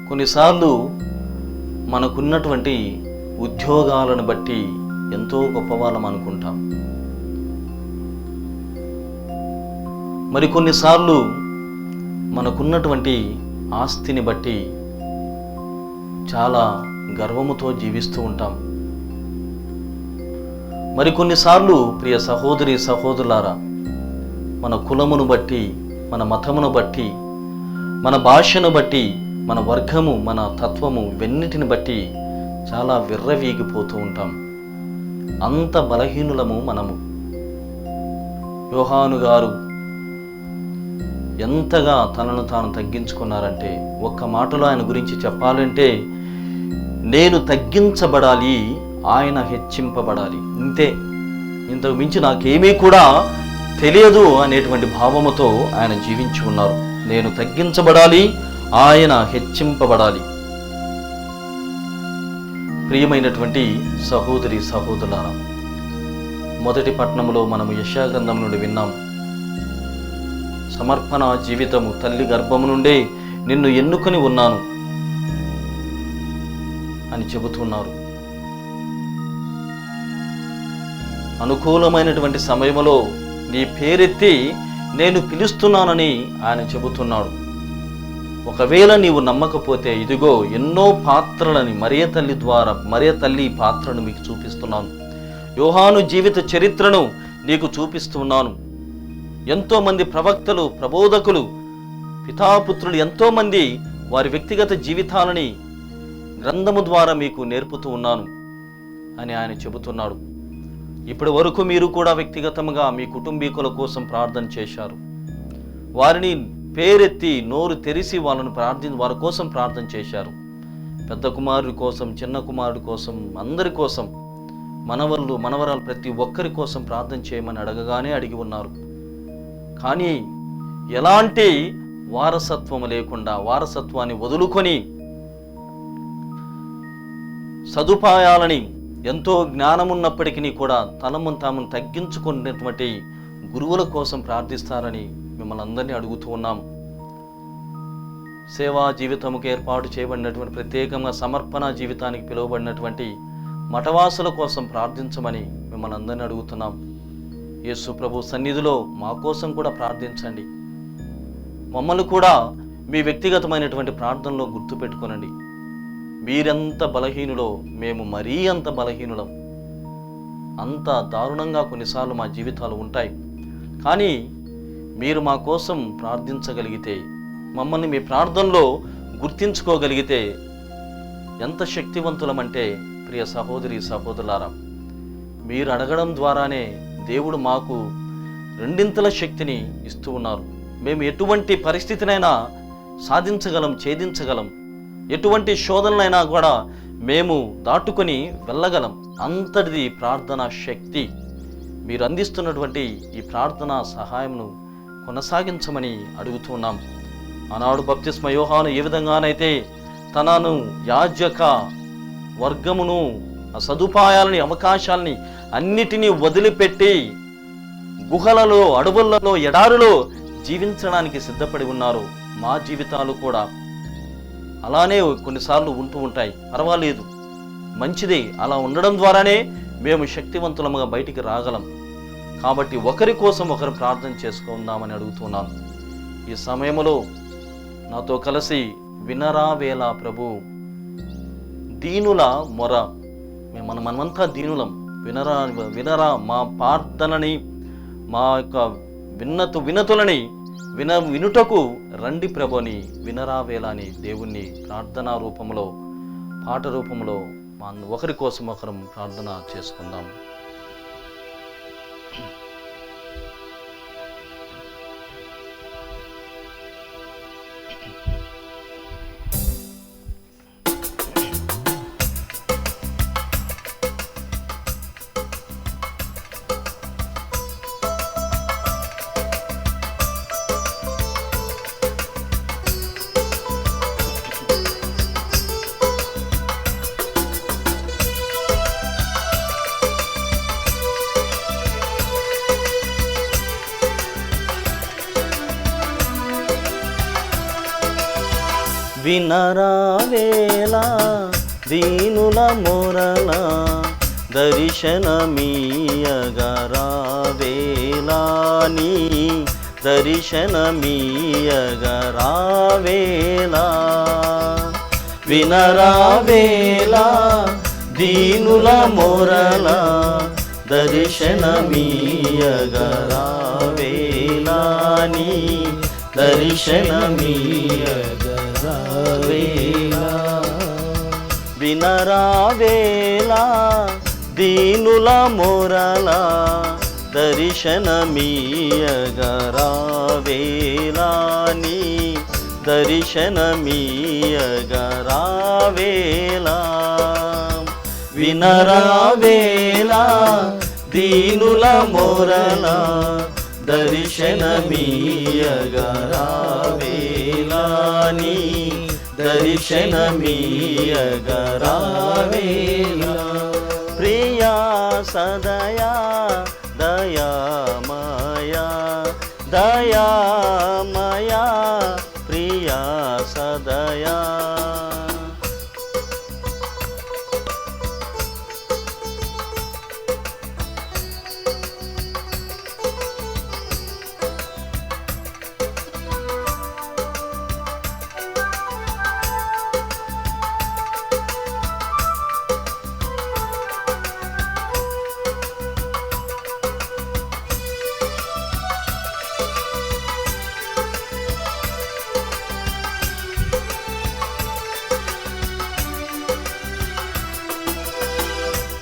కొన్నిసార్లు మనకున్నటువంటి ఉద్యోగాలను బట్టి ఎంతో గొప్పవాళ్ళం అనుకుంటాం. మరికొన్నిసార్లు మనకున్నటువంటి ఆస్తిని బట్టి చాలా గర్వముతో జీవిస్తూ ఉంటాం. మరికొన్నిసార్లు ప్రియ సహోదరి సహోదరులారా, మన కులమును బట్టి, మన మతమును బట్టి, మన భాషను బట్టి, మన వర్గము, మన తత్వము, ఇవన్నిటిని బట్టి చాలా విర్రవీగిపోతూ ఉంటాం. అంత బలహీనులము మనము. యోహాను గారు ఎంతగా తనను తాను తగ్గించుకున్నారంటే, ఒక్క మాటలో ఆయన గురించి చెప్పాలంటే, నేను తగ్గించబడాలి, ఆయన హెచ్చింపబడాలి, ఇంతే, ఇంతకు మించి నాకేమీ కూడా తెలియదు అనేటువంటి భావముతో ఆయన జీవించి ఉన్నారు. నేను తగ్గించబడాలి, ఆయన హెచ్చింపబడాలి. ప్రియమైనటువంటి సహోదరి సహోదరులారా, మొదటి పట్టణంలో మనము యెషయా గ్రంథం నుండి విన్నాం. సమర్పణ జీవితము, తల్లి గర్భము నుండే నిన్ను ఎన్నుకొని ఉన్నాను అని చెబుతున్నారు. అనుకూలమైనటువంటి సమయంలో నీ పేరెత్తి నేను పిలుస్తున్నానని ఆయన చెబుతున్నాడు. ఒకవేళ నీవు నమ్మకపోతే, ఇదిగో ఎన్నో పాత్రలని మరియ తల్లి పాత్రను మీకు చూపిస్తున్నాను. యోహాను జీవిత చరిత్రను నీకు చూపిస్తున్నాను. ఎంతోమంది ప్రవక్తలు, ప్రబోధకులు, పితాపుత్రులు ఎంతోమంది వారి వ్యక్తిగత జీవితాలని గ్రంథము ద్వారా మీకు నేర్పుతూ ఉన్నాను అని ఆయన చెబుతున్నాడు. ఇప్పటి వరకు మీరు కూడా వ్యక్తిగతంగా మీ కుటుంబీకుల కోసం ప్రార్థన చేశారు. వారిని పేరెత్తి నోరు తెరిచి వారి కోసం ప్రార్థన చేశారు. పెద్ద కుమారుడి కోసం, చిన్న కుమారుడి కోసం, అందరి కోసం, మనవరాలు ప్రతి ఒక్కరి కోసం ప్రార్థన చేయమని అడగగానే అడిగి ఉన్నారు. కానీ ఎలాంటి వారసత్వం లేకుండా, వారసత్వాన్ని వదులుకొని, సదుపాయాలని, ఎంతో జ్ఞానమున్నప్పటికీ కూడా తమను తాము తగ్గించుకున్నటువంటి గురువుల కోసం ప్రార్థిస్తారని మిమ్మల్ని అందరినీ అడుగుతూ ఉన్నాం. సేవా జీవితముకు ఏర్పాటు చేయబడినటువంటి, ప్రత్యేకంగా సమర్పణ జీవితానికి పిలువబడినటువంటి మఠవాసుల కోసం ప్రార్థించమని మిమ్మల్ని అందరినీ అడుగుతున్నాం. యేసు ప్రభు సన్నిధిలో మా కోసం కూడా ప్రార్థించండి. మమ్మల్ని కూడా మీ వ్యక్తిగతమైనటువంటి ప్రార్థనలో గుర్తుపెట్టుకోనండి. మీరెంత బలహీనులో మేము మరీ అంత బలహీనులం. అంత దారుణంగా కొన్నిసార్లు మా జీవితాలు ఉంటాయి. కానీ మీరు మా కోసం ప్రార్థించగలిగితే, మమ్మల్ని మీ ప్రార్థనలో గుర్తించుకోగలిగితే ఎంత శక్తివంతులమంటే, ప్రియ సహోదరి సహోదరులారా, మీరు అడగడం ద్వారానే దేవుడు మాకు రెండింతల శక్తిని ఇస్తూ ఉన్నారు. మేము ఎటువంటి పరిస్థితినైనా సాధించగలం, ఛేదించగలం. ఎటువంటి శోధనలైనా కూడా మేము దాటుకొని వెళ్ళగలం. అంతటిది ప్రార్థనా శక్తి. మీరు అందిస్తున్నటువంటి ఈ ప్రార్థనా సహాయంను కొనసాగించమని అడుగుతున్నాం. ఆనాడు బప్తిస్మ యోహాను ఏ విధంగానైతే తనను యాజక వర్గమును, ఆ సదుపాయాలని, అవకాశాలని అన్నిటినీ వదిలిపెట్టి గుహలలో, అడవులలో, ఎడారులో జీవించడానికి సిద్ధపడి ఉన్నారు. మా జీవితాలు కూడా అలానే కొన్నిసార్లు ఉంటూ ఉంటాయి. పర్వాలేదు, మంచిదే. అలా ఉండడం ద్వారానే మేము శక్తివంతులముగా బయటికి రాగలం. కాబట్టి ఒకరి కోసం ఒకరు ప్రార్థన చేసుకుందామని అడుగుతున్నాను. ఈ సమయంలో నాతో కలిసి వినరావేళ ప్రభు, దీనుల మొర, మనమంతా దీనులం, వినరా మా ప్రార్థనని, మా యొక్క వినతులని వినుటకు రండి ప్రభుని, వినరావేళ అని దేవుణ్ణి ప్రార్థనా రూపంలో, పాట రూపంలో ఒకరి కోసం ఒకరు ప్రార్థన చేసుకుందాం. వినరావేళ దీనుల మొరల, దర్శనమీయగరావేళ నీ దర్శనమీయగరావేళ. వినరావేళ దీనుల మొరల, దర్శనమీయగరావేళ నీ దర్శనమీయగరావేళ. వినరావేళ దీనుల మొరల, దర్శనమీయగరావేళ నీ దర్శనమీయగరావేళ. వినరావేళ దీనుల మొరల, దర్శనమీయగరావేళ నీ దర్శనమీయగరావేళ. ప్రియా సదయా దయామయా, దయామయా ప్రియా సదయా.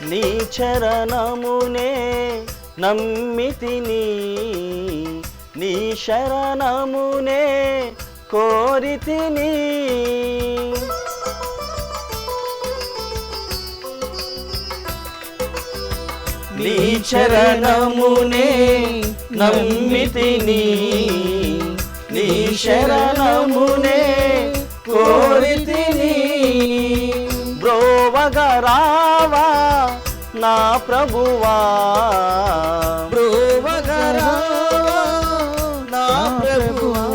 నీ చరణమునే నమ్మితిని, నీ శరణమునే కోరితిని. నీ చరణమునే నమ్మితిని, నీ శరణమునే కోరితిని. బ్రోవగరావా నా ప్రభువా, బ్రోవగరావా నా ప్రభువా,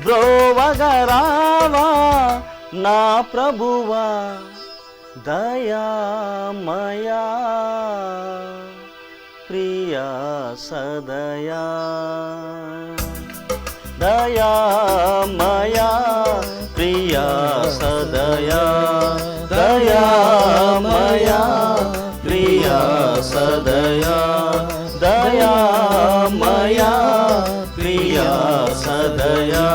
బ్రోవగరావా నా ప్రభువా. దయామయా ప్రియా సదయా, దయామయా ప్రియా సదయా, దయామయా ప్రియా సదయా, దయామయా ప్రియా సదయా,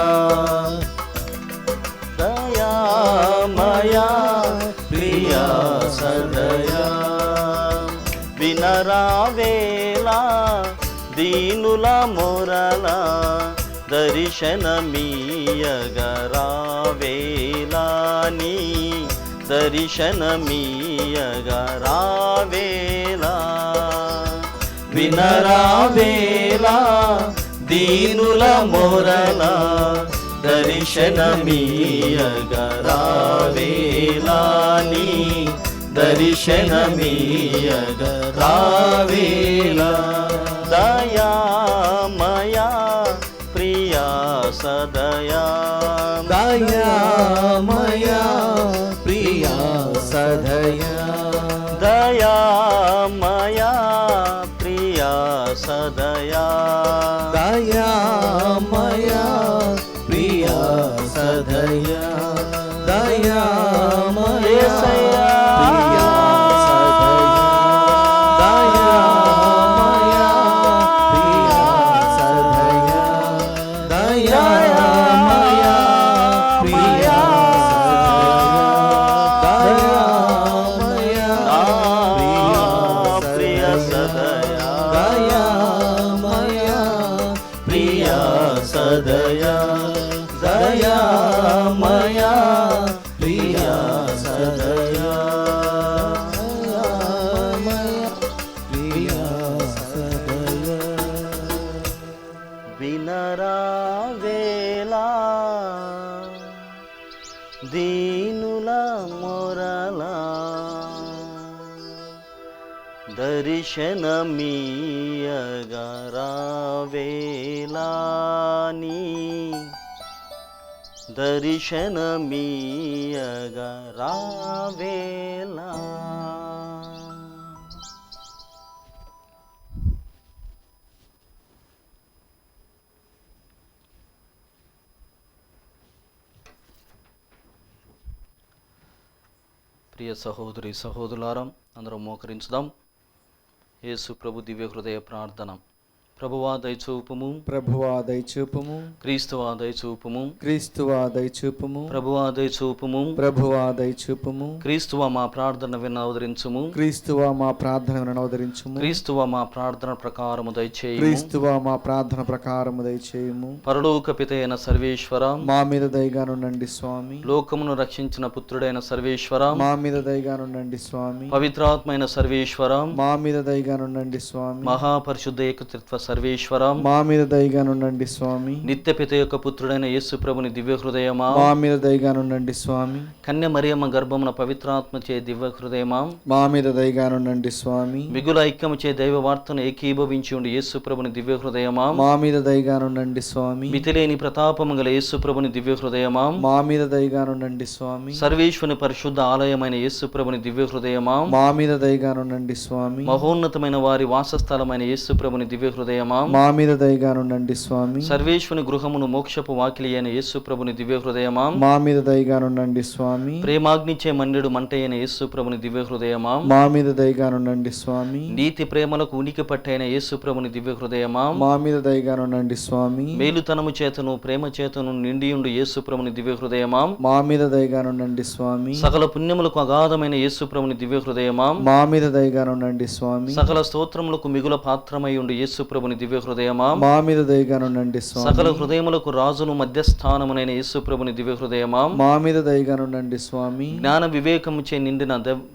దయామయా ప్రియా సదయా. వినరావేళ దీనుల మొరల, దర్శనమీయగరావేళ నీ దర్శనమీయగరావేళ. వినరావేళ దీనుల మొరల, దర్శనమీయగరావేళ నీ దర్శనమీయగరావేళ. దయామయా ప్రియా సదయా, దయా దయామయా ప్రియా సదయా దయామయా ప్రియా సదయా దయామయా ప్రియా సదయా దయామయా యేసయ్యా ప్రియా సదయా దయామయా ప్రియా సదయా దయామయా ప్రియా ప్రియ సదయా దయామయా ప్రియా సదయా ప్రియా సదయా వినరావేలా దీనుల మొరలా దర్శనమీయగరావేలా నీ దర్శనమీయగరావేలా. ప్రియ సహోదరి సహోదరులారా, అందరం మోకరించుదాం. యేసు ప్రభు దివ్య హృదయ ప్రార్థన. ప్రభువా దయచూపుము, ప్రభువా దయచూపుము, క్రీస్తువా దయచూపుము, క్రీస్తువా దయచూపుము, ప్రభువా దయచూపుము, ప్రభువా దయచూపుము, క్రీస్తువా మా ప్రార్థన వినవదరించుము, క్రీస్తువా మా ప్రార్థన అవతరించుము, క్రీస్తువా మా ప్రార్థన ప్రకారము దయచేయుము, క్రీస్తువా మా ప్రార్థన ప్రకారము దయచేయుము. పరలోక పితైన సర్వేశ్వర, మా మీద దయగానుండండి స్వామి. లోకమును రక్షించిన పుత్రుడైన సర్వేశ్వర, మా మీద దయగానుండండి స్వామి. పవిత్రాత్మైన సర్వేశ్వర, మా మీద దయగానుండండి స్వామి. మహాపరిశుద్ధ ఏకత్రిత్వ సర్వేశ్వర, మా మీద దయగానుండండి స్వామి. నిత్య పిత యొక్క పుత్రుడైన యేసు ప్రభుని దివ్య హృదయమా, మా మీద దయగానుండండి స్వామి. కన్య మరియమ్మ గర్భమున పవిత్రాత్మచే దివ్య హృదయమా, మా మీద దయగానుండండి స్వామి. మిగుల ఐక్యముచే దైవ వార్తను ఏకీభవించి ఉండి యేసు ప్రభుని దివ్య హృదయమా, మా మీద దయగానుండండి స్వామి. మితిలేని ప్రతాపము గల యేసు ప్రభుని దివ్య హృదయమా, మా మీద దయగానుండండి స్వామి. సర్వేశ్వని పరిశుద్ధ ఆలయమైన యేసు ప్రభుని దివ్య హృదయమా, మా మీద దయగానుండండి స్వామి. మహోన్నతమైన వారి వాసస్థలమైన యేసు ప్రభుని దివ్య హృదయమా, మా మీద దయగానుండండి స్వామి. సర్వేశ్వని గృహమును మోక్షపు వాకిలి అయిన యేసు ప్రభుని దివ్య హృదయమా, మా మీద దయగానుండండి స్వామి. ప్రేమాగ్నిచే మండెడు మంట అయిన యేసు ప్రభుని దివ్య హృదయమా, మా మీద దయగానుండండి స్వామి. నీతి ప్రేమలకు ఉనికి పట్టైన యేసు ప్రభుని దివ్య హృదయమా, మా మీద దయగానుండండి స్వామి. మేలుతనము చేతను ప్రేమ చేతను నిండియుండు యేసు ప్రభుని దివ్య హృదయమా, మా మీద దయగానుండండి స్వామి. సకల పుణ్యములకు అగాధమైన యేసు ప్రభుని దివ్య హృదయమా, మా మీద దయగానుండండి స్వామి. సకల స్తోత్రములకు మిగుల పాత్రమై ఉండు యేసు ప్రభుని దివ్య హృదయమా, మా మీద దయగానుండండి స్వామి. సకల హృదయములకు రాజును మధ్యస్థానమునైన యేసు ప్రభుని దివ్య హృదయమా, మా మీద దయగానుండండి స్వామి. జ్ఞాన వివేకముచే నిండిన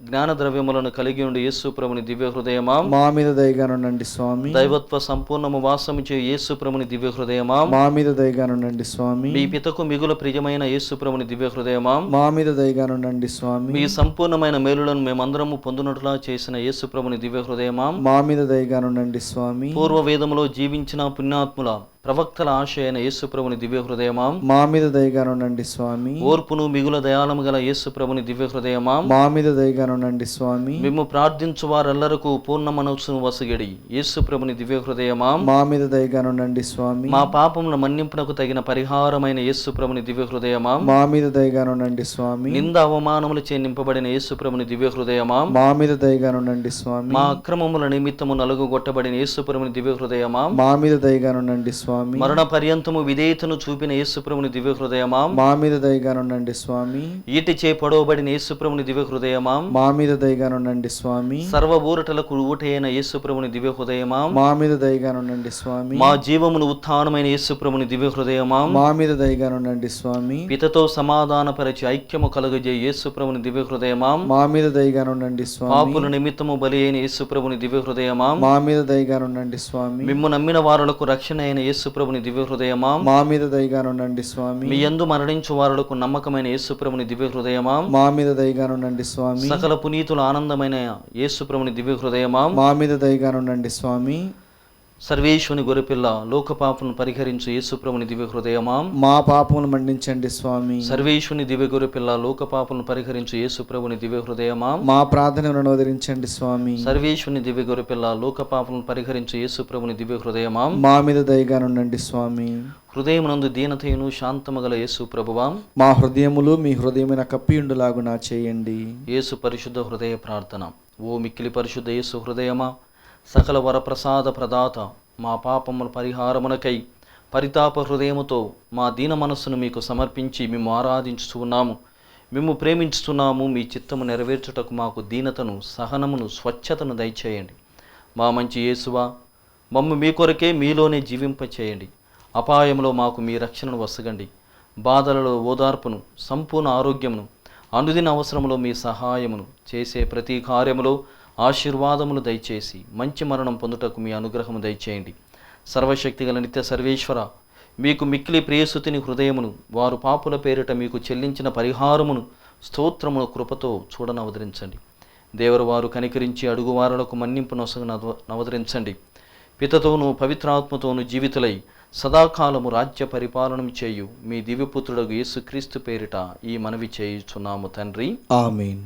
జ్ఞాన ద్రవ్యములను కలిగి ఉండు యేసు ప్రభుని దివ్య హృదయమా, మా మీద దయగానుండండి స్వామి. దైవత్వ సంపూర్ణము వాసముచే యేసు ప్రభుని దివ్య హృదయమా, మా మీద దయగానుండండి స్వామి. మీ పితకు మిగుల ప్రియమైన యేసు ప్రభుని దివ్య హృదయమా, మా మీద దయగానుండండి స్వామి. మీ సంపూర్ణమైన మేలులను మేమందరము పొందునట్లా చేసిన యేసు ప్రభుని దివ్య హృదయమా, మా మీద దయగానుండండి స్వామి. పూర్వ వేదములో జీవించిన పుణ్యాత్ముల ప్రవక్తల ఆశ అయిన యేసు ప్రభుని దివ్య హృదయమా, మా మీద దయగానుండండి స్వామి. ఓర్పును మిగుల దయాళము గల యేసు ప్రభుని దివ్య హృదయమా, మా మీద దయగానుండండి స్వామి. మేము ప్రార్థించు వారెల్లరకు పూర్ణ మనస్సును వసగిడి యేసు ప్రభుని దివ్య హృదయమా, మా మీద దయగానుండండి స్వామి. మా పాపముల మన్నింపునకు తగిన పరిహారమైన యేసు ప్రభుని దివ్య హృదయమా, మా మీద దయగానుండండి స్వామి. నింద అవమానములచే నింపబడిన యేసు ప్రభుని దివ్య హృదయమా, మా మీద దయగానుండండి స్వామి. మా అక్రమముల నిమిత్తము నలుగుగొట్టబడిన యేసు ప్రభుని దివ్య హృదయమా, మా మీద దయగానుండండి స్వామి. మరణ పర్యంతము విధేయతను చూపిన యేసు ప్రభుని దివ్య హృదయమా, మా మీద దయగానుండండి స్వామి. ఈటిచే పొడవబడిన యేసు ప్రభుని దివ్య హృదయమా, మా మీద దయగానుండండి స్వామి. సర్వ ఊరటలకు ఊటైన యేసు ప్రభుని దివ్య హృదయమా, మా మీద దయగానుండండి స్వామి. మా జీవమును ఉత్థానమైన యేసు ప్రభుని దివ్య హృదయమా, మా మీద దయగానుండండి స్వామి. పితతో సమాధానపరిచి ఐక్యము కలుగజే యేసు ప్రభుని దివ్య హృదయమా, మా మీద దయగానుండండి స్వామి. పాపుల నిమిత్తము బలి అయిన యేసు ప్రభుని దివ్య హృదయమా, మా మీద దయగానుండండి స్వామి. మిమ్ము నమ్మిన వారులకు రక్షణ అయిన యేసు ప్రభుని దివ్య హృదయమా, మా మీద దయగానుండండి స్వామి. మీ యందు మరణించు వారులకు నమ్మకమైన యేసు ప్రభుని దివ్య హృదయమా, మా మీద దయగానుండండి స్వామి. సకల పునీతుల ఆనందమైన యేసు ప్రభుని దివ్య హృదయమా, మా మీద దయగానుండండి స్వామి. సర్వేశ్వని గొర్రెపిల్ల లోక పాపను పరిహరించు యేసుప్రభుని దివ్య హృదయమా, మా పాపములు మన్నించండి స్వామి. సర్వేశ్వని దివ్య గొర్రెపిల్ల లోక పాపను పరిహరించు యేసుప్రభుని దివ్య హృదయమా, మా ప్రార్థనలను అనువదించండి స్వామి. సర్వేశ్వని దివ్య గొర్రెపిల్ల లోక పాపను పరిహరించు యేసుప్రభుని దివ్య హృదయమా, మా మీద దయగా నుండండి స్వామి. హృదయమునందు దీనతయును శాంతమగల యేసు ప్రభువా, మా హృదయములు మీ హృదయమైన కప్పియుండులాగునా చేయండి. యేసు పరిశుద్ధ హృదయ ప్రార్థన. ఓ మిక్కిలి పరిశుద్ధ యేసు హృదయమా, సకల వరప్రసాద ప్రదాత, మా పాపముల పరిహారమునకై పరితాప హృదయముతో మా దీన మనస్సును మీకు సమర్పించి మేము ఆరాధించుచున్నాము, మేము ప్రేమించుతున్నాము. మీ చిత్తము నెరవేర్చుటకు మాకు దీనతను, సహనమును, స్వచ్ఛతను దయచేయండి. మా మంచి యేసువా, మమ్ము మీ కొరకే మీలోనే జీవింపచేయండి. అపాయంలో మాకు మీ రక్షణను వసగండి. బాధలలో ఓదార్పును, సంపూర్ణ ఆరోగ్యమును, అనుదిన అవసరములో మీ సహాయమును, చేసే ప్రతి కార్యములో ఆశీర్వాదములు దయచేసి మంచి మరణం పొందుటకు మీ అనుగ్రహము దయచేయండి. సర్వశక్తిగల నిత్య సర్వేశ్వర, మీకు మిక్కిలి ప్రియసుతిని హృదయమును, వారు పాపుల పేరిట మీకు చెల్లించిన పరిహారమును, స్తోత్రమును కృపతో చూడనవదరించండి. దేవరు వారు కనికరించి అడుగువారులకు మన్నింపు నవదరించండి. పితతోనూ పవిత్రాత్మతోనూ జీవితులై సదాకాలము రాజ్య పరిపాలనం చేయు మీ దివ్యపుత్రుడగు యేసుక్రీస్తు పేరిట ఈ మనవి చేయుచున్నాము తండ్రి, ఆమేన్.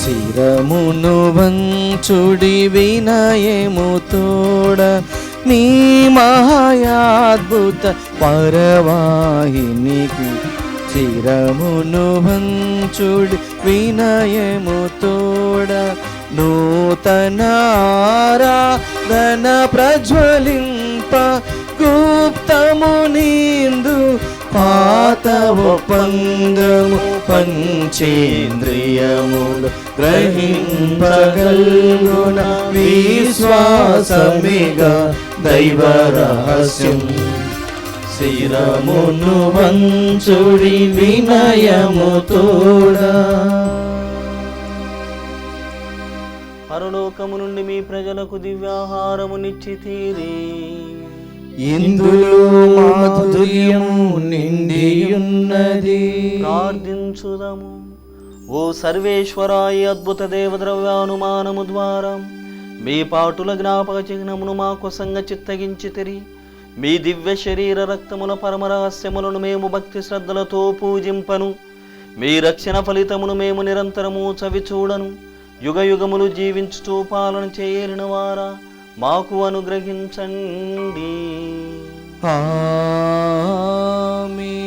శిరమును వంచుడి వినయము తోడ నీ మహాయాద్భుత పరవాహినికి. శిరమును వంచుడి వినయము తోడ నూతన ఆరాధన ప్రజ్వలింప గుప్తము నిందు పాత ఒప్పందము పంచేంద్రియములు గ్రహింపగల్గున విశ్వాసమిగా దైవ రహస్యం. శిరమును వంచుడి వినయము తోడా. పరలోకము నుండి మీ ప్రజలకు దివ్యాహారము నిచ్చితీరి, ఇందులో మాధుర్యము నిండియున్నది. ప్రార్థించుదము. ఓ సర్వేశ్వర, ఈ అద్భుత దేవద్రవ్యానుమానము ద్వారా మీ పాటుల జ్ఞాపక చిహ్నమును మాకు సంగ చిత్తగించితిరి. మీ దివ్య శరీర రక్తముల పరమరహస్యములను మేము భక్తి శ్రద్ధలతో పూజింపను. మీ రక్షణ ఫలితమును మేము నిరంతరము చవిచూడను. యుగ యుగములు జీవించుతూ పాలన చేయలిన వారా మాకు అనుగ్రహించండి. ఆమేన్.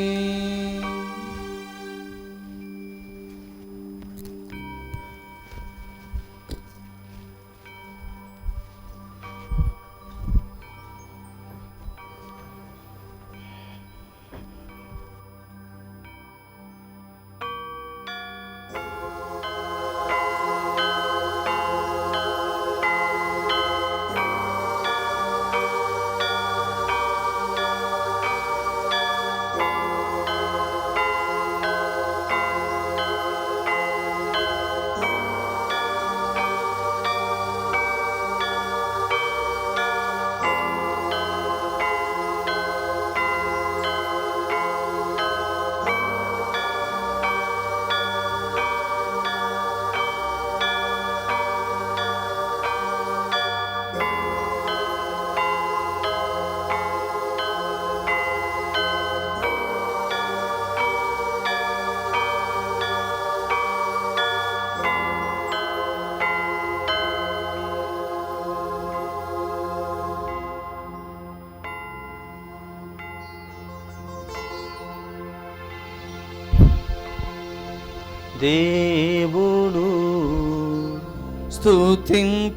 దేవుడు స్తుతింపబడునుగాక.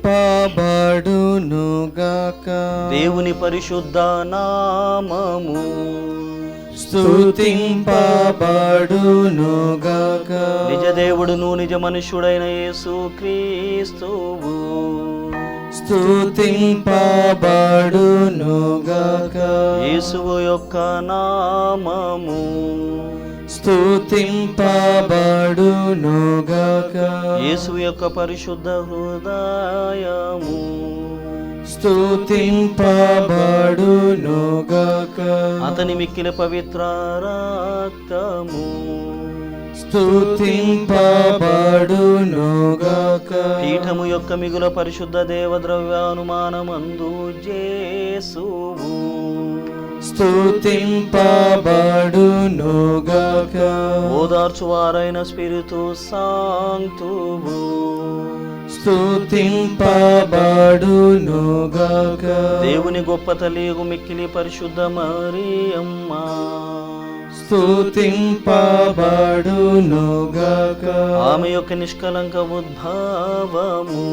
దేవుని పరిశుద్ధ నామము స్తుతింపబడునుగాక. నిజ దేవుడును నిజ మనుష్యుడైన యేసు క్రీస్తువు స్తుతింపబడునుగాక. యేసువు యొక్క నామము స్తుతింపబడునుగాక. యేసు యొక్క పరిశుద్ధ హృదయము స్తుతింపబడునుగాక. అతని మిక్కిలి పవిత్ర రక్తము స్తుతింపబడునుగాక. పీఠము యొక్క మిగుల పరిశుద్ధ దేవద్రవ్యానుమానమందు జేసువు స్తుతింపబడునుగాక. ఓదార్చువారైన స్పిరితు సాంతువు స్తుతింపబడునుగాక. దేవుని గొప్ప తల్లియగు మిక్కిలి పరిశుద్ధ మరియమ్మ స్తుతింపబడునుగాక. ఆమె యొక్క నిష్కలంక ఉద్భవము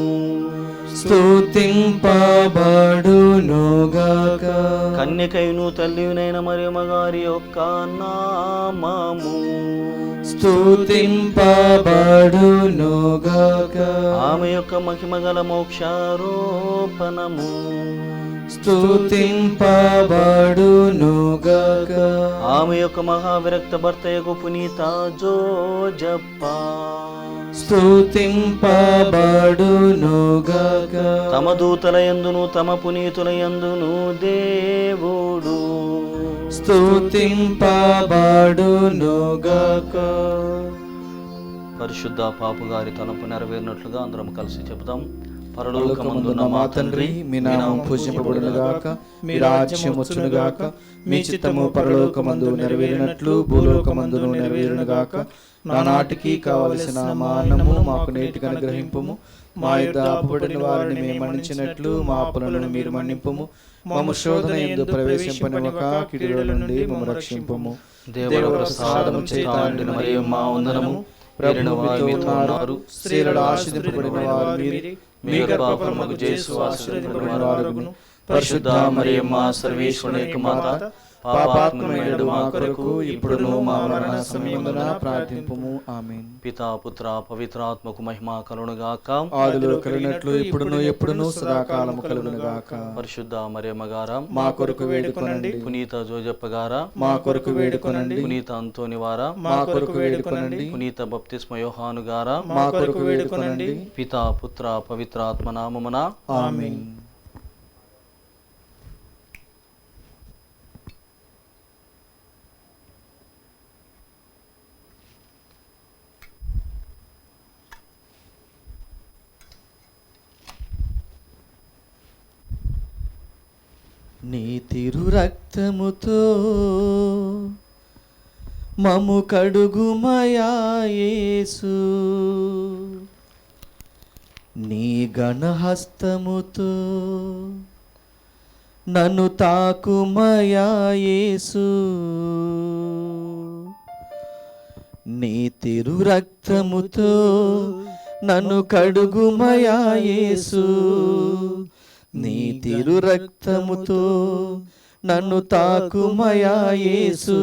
స్తుతింపబడునుగాక. కన్యకైను తల్లినైన మరియమ్మ గారి యొక్క నామము స్తుతింపబడునుగాక. ఆమె యొక్క మహిమగల మోక్షారోపణము స్తుతింపబడునుగాక. ఆమె యొక్క మహావిరక్త భర్తయకు పునీత జోజప్ప స్తుతింపబడునుగాక. తమ దూతల యందును తమ పునీతుల యందును దేవుడు స్తుతింపబడునుగాక. పరిశుద్ధ పాపు గారి తలపు నెరవేరినట్లుగా అందరం కలిసి చెబుదాం. పరలోకమందున్న మా తండ్రి, మీ నామం పూజింపబడునుగాక, మీ రాజ్యం వచ్చునుగాక, మీ చిత్తము పరలోకమందు నెరవేరినట్లు భూలోకమందును నెరవేరునుగాక. నానాటికి కావలసిన మా అన్నము మాకు నేటికి అనుగ్రహింపుము. మా యొద్ద అప్పుబడిన వారిని మేము మన్నించినట్లు మా అప్పులను మీరు మన్నింపుము. మమ్ము శోధన యందు ప్రవేశింపనివ్వక కీడుల నుండి మమ్ము రక్షింపుము. దేవుడు ప్రసాదము చేత నిండిన మరియమ్మ వందనము. ప్రభువుతో స్త్రీలలో ఆశీర్వదింపబడిన వారు మీరే, మీ గర్భఫలముగు యేసు ఆశీర్వదింపబడిన వారగును. పరిశుద్ధ మరియమ్మ సర్వేశ్వరుని యొక్క మాత, పాపాత్ములైన మా కొరకు ఇప్పుడును మా మరణ సమయమున ప్రార్థింపుము. ఆమేన్. పితా పుత్ర పవిత్రాత్మకు మహిమ కలుగునుగాక. ఆదిలో కలిగినట్లు ఇప్పుడును ఎప్పుడును సదాకాలము కలుగునుగాక. పరిశుద్ధ మరియమ్మ గారా మా కొరకు వేడుకొనండి. పునీత జోజప్ప గారా మా కొరకు వేడుకొనండి. పునీత అంతోని వారా మా కొరకు వేడుకొనండి. పునీత బప్తిస్మ యోహాను గారా మా కొరకు వేడుకొనండి. పితా పుత్ర పవిత్రాత్మ నామమున ఆమేన్. నీ తిరు రక్తముతో మము కడుగుమయా యేసు, నీ ఘనహస్తముతో నన్ను తాకుమయా యేసు. నీ తిరు రక్తముతో నన్ను కడుగుమయా యేసు, నీ తిరు రక్తముతో నన్ను తాకుమయా యేసు,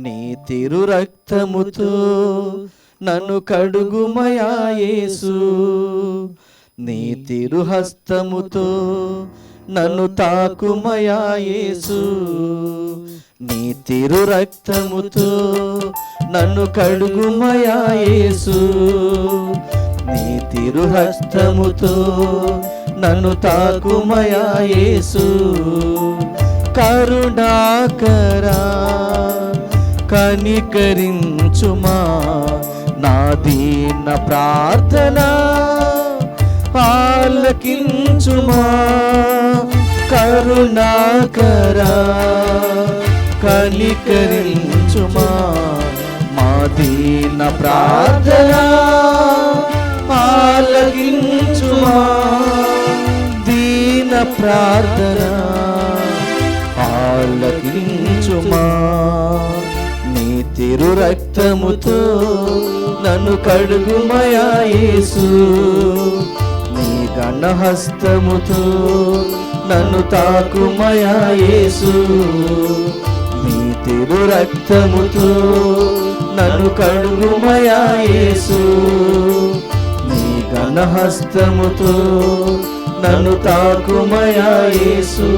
నీ తిరు రక్తముతో నన్ను కడుగుమయా యేసు, నీ తిరు హస్తముతో నన్ను తాకుమయా యేసు, నీ తిరు రక్తముతో నన్ను కడుగుమయా యేసు, నీ తిరు హస్తముతో నన్ను తాకుమయా యేసు. కరుణాకరా కనికరించుమా, నా దీన ప్రార్థన ఆలకించుమా. కరుణాకరా కనికరించుమా, మా దీన ప్రార్థన ఆలకించుమా. దీన ప్రార్థన ఆలకించుమా. నీ తిరు రక్తముతో నన్ను కడుగుమయా యేసు, నీ ఘనహస్తముతో నన్ను తాకుమయా యేసు, నీ తిరు రక్తముతో నన్ను కడుగుమయా యేసు, నీ ఘనహస్తముతో నన్ను తాకుమయా యేసు.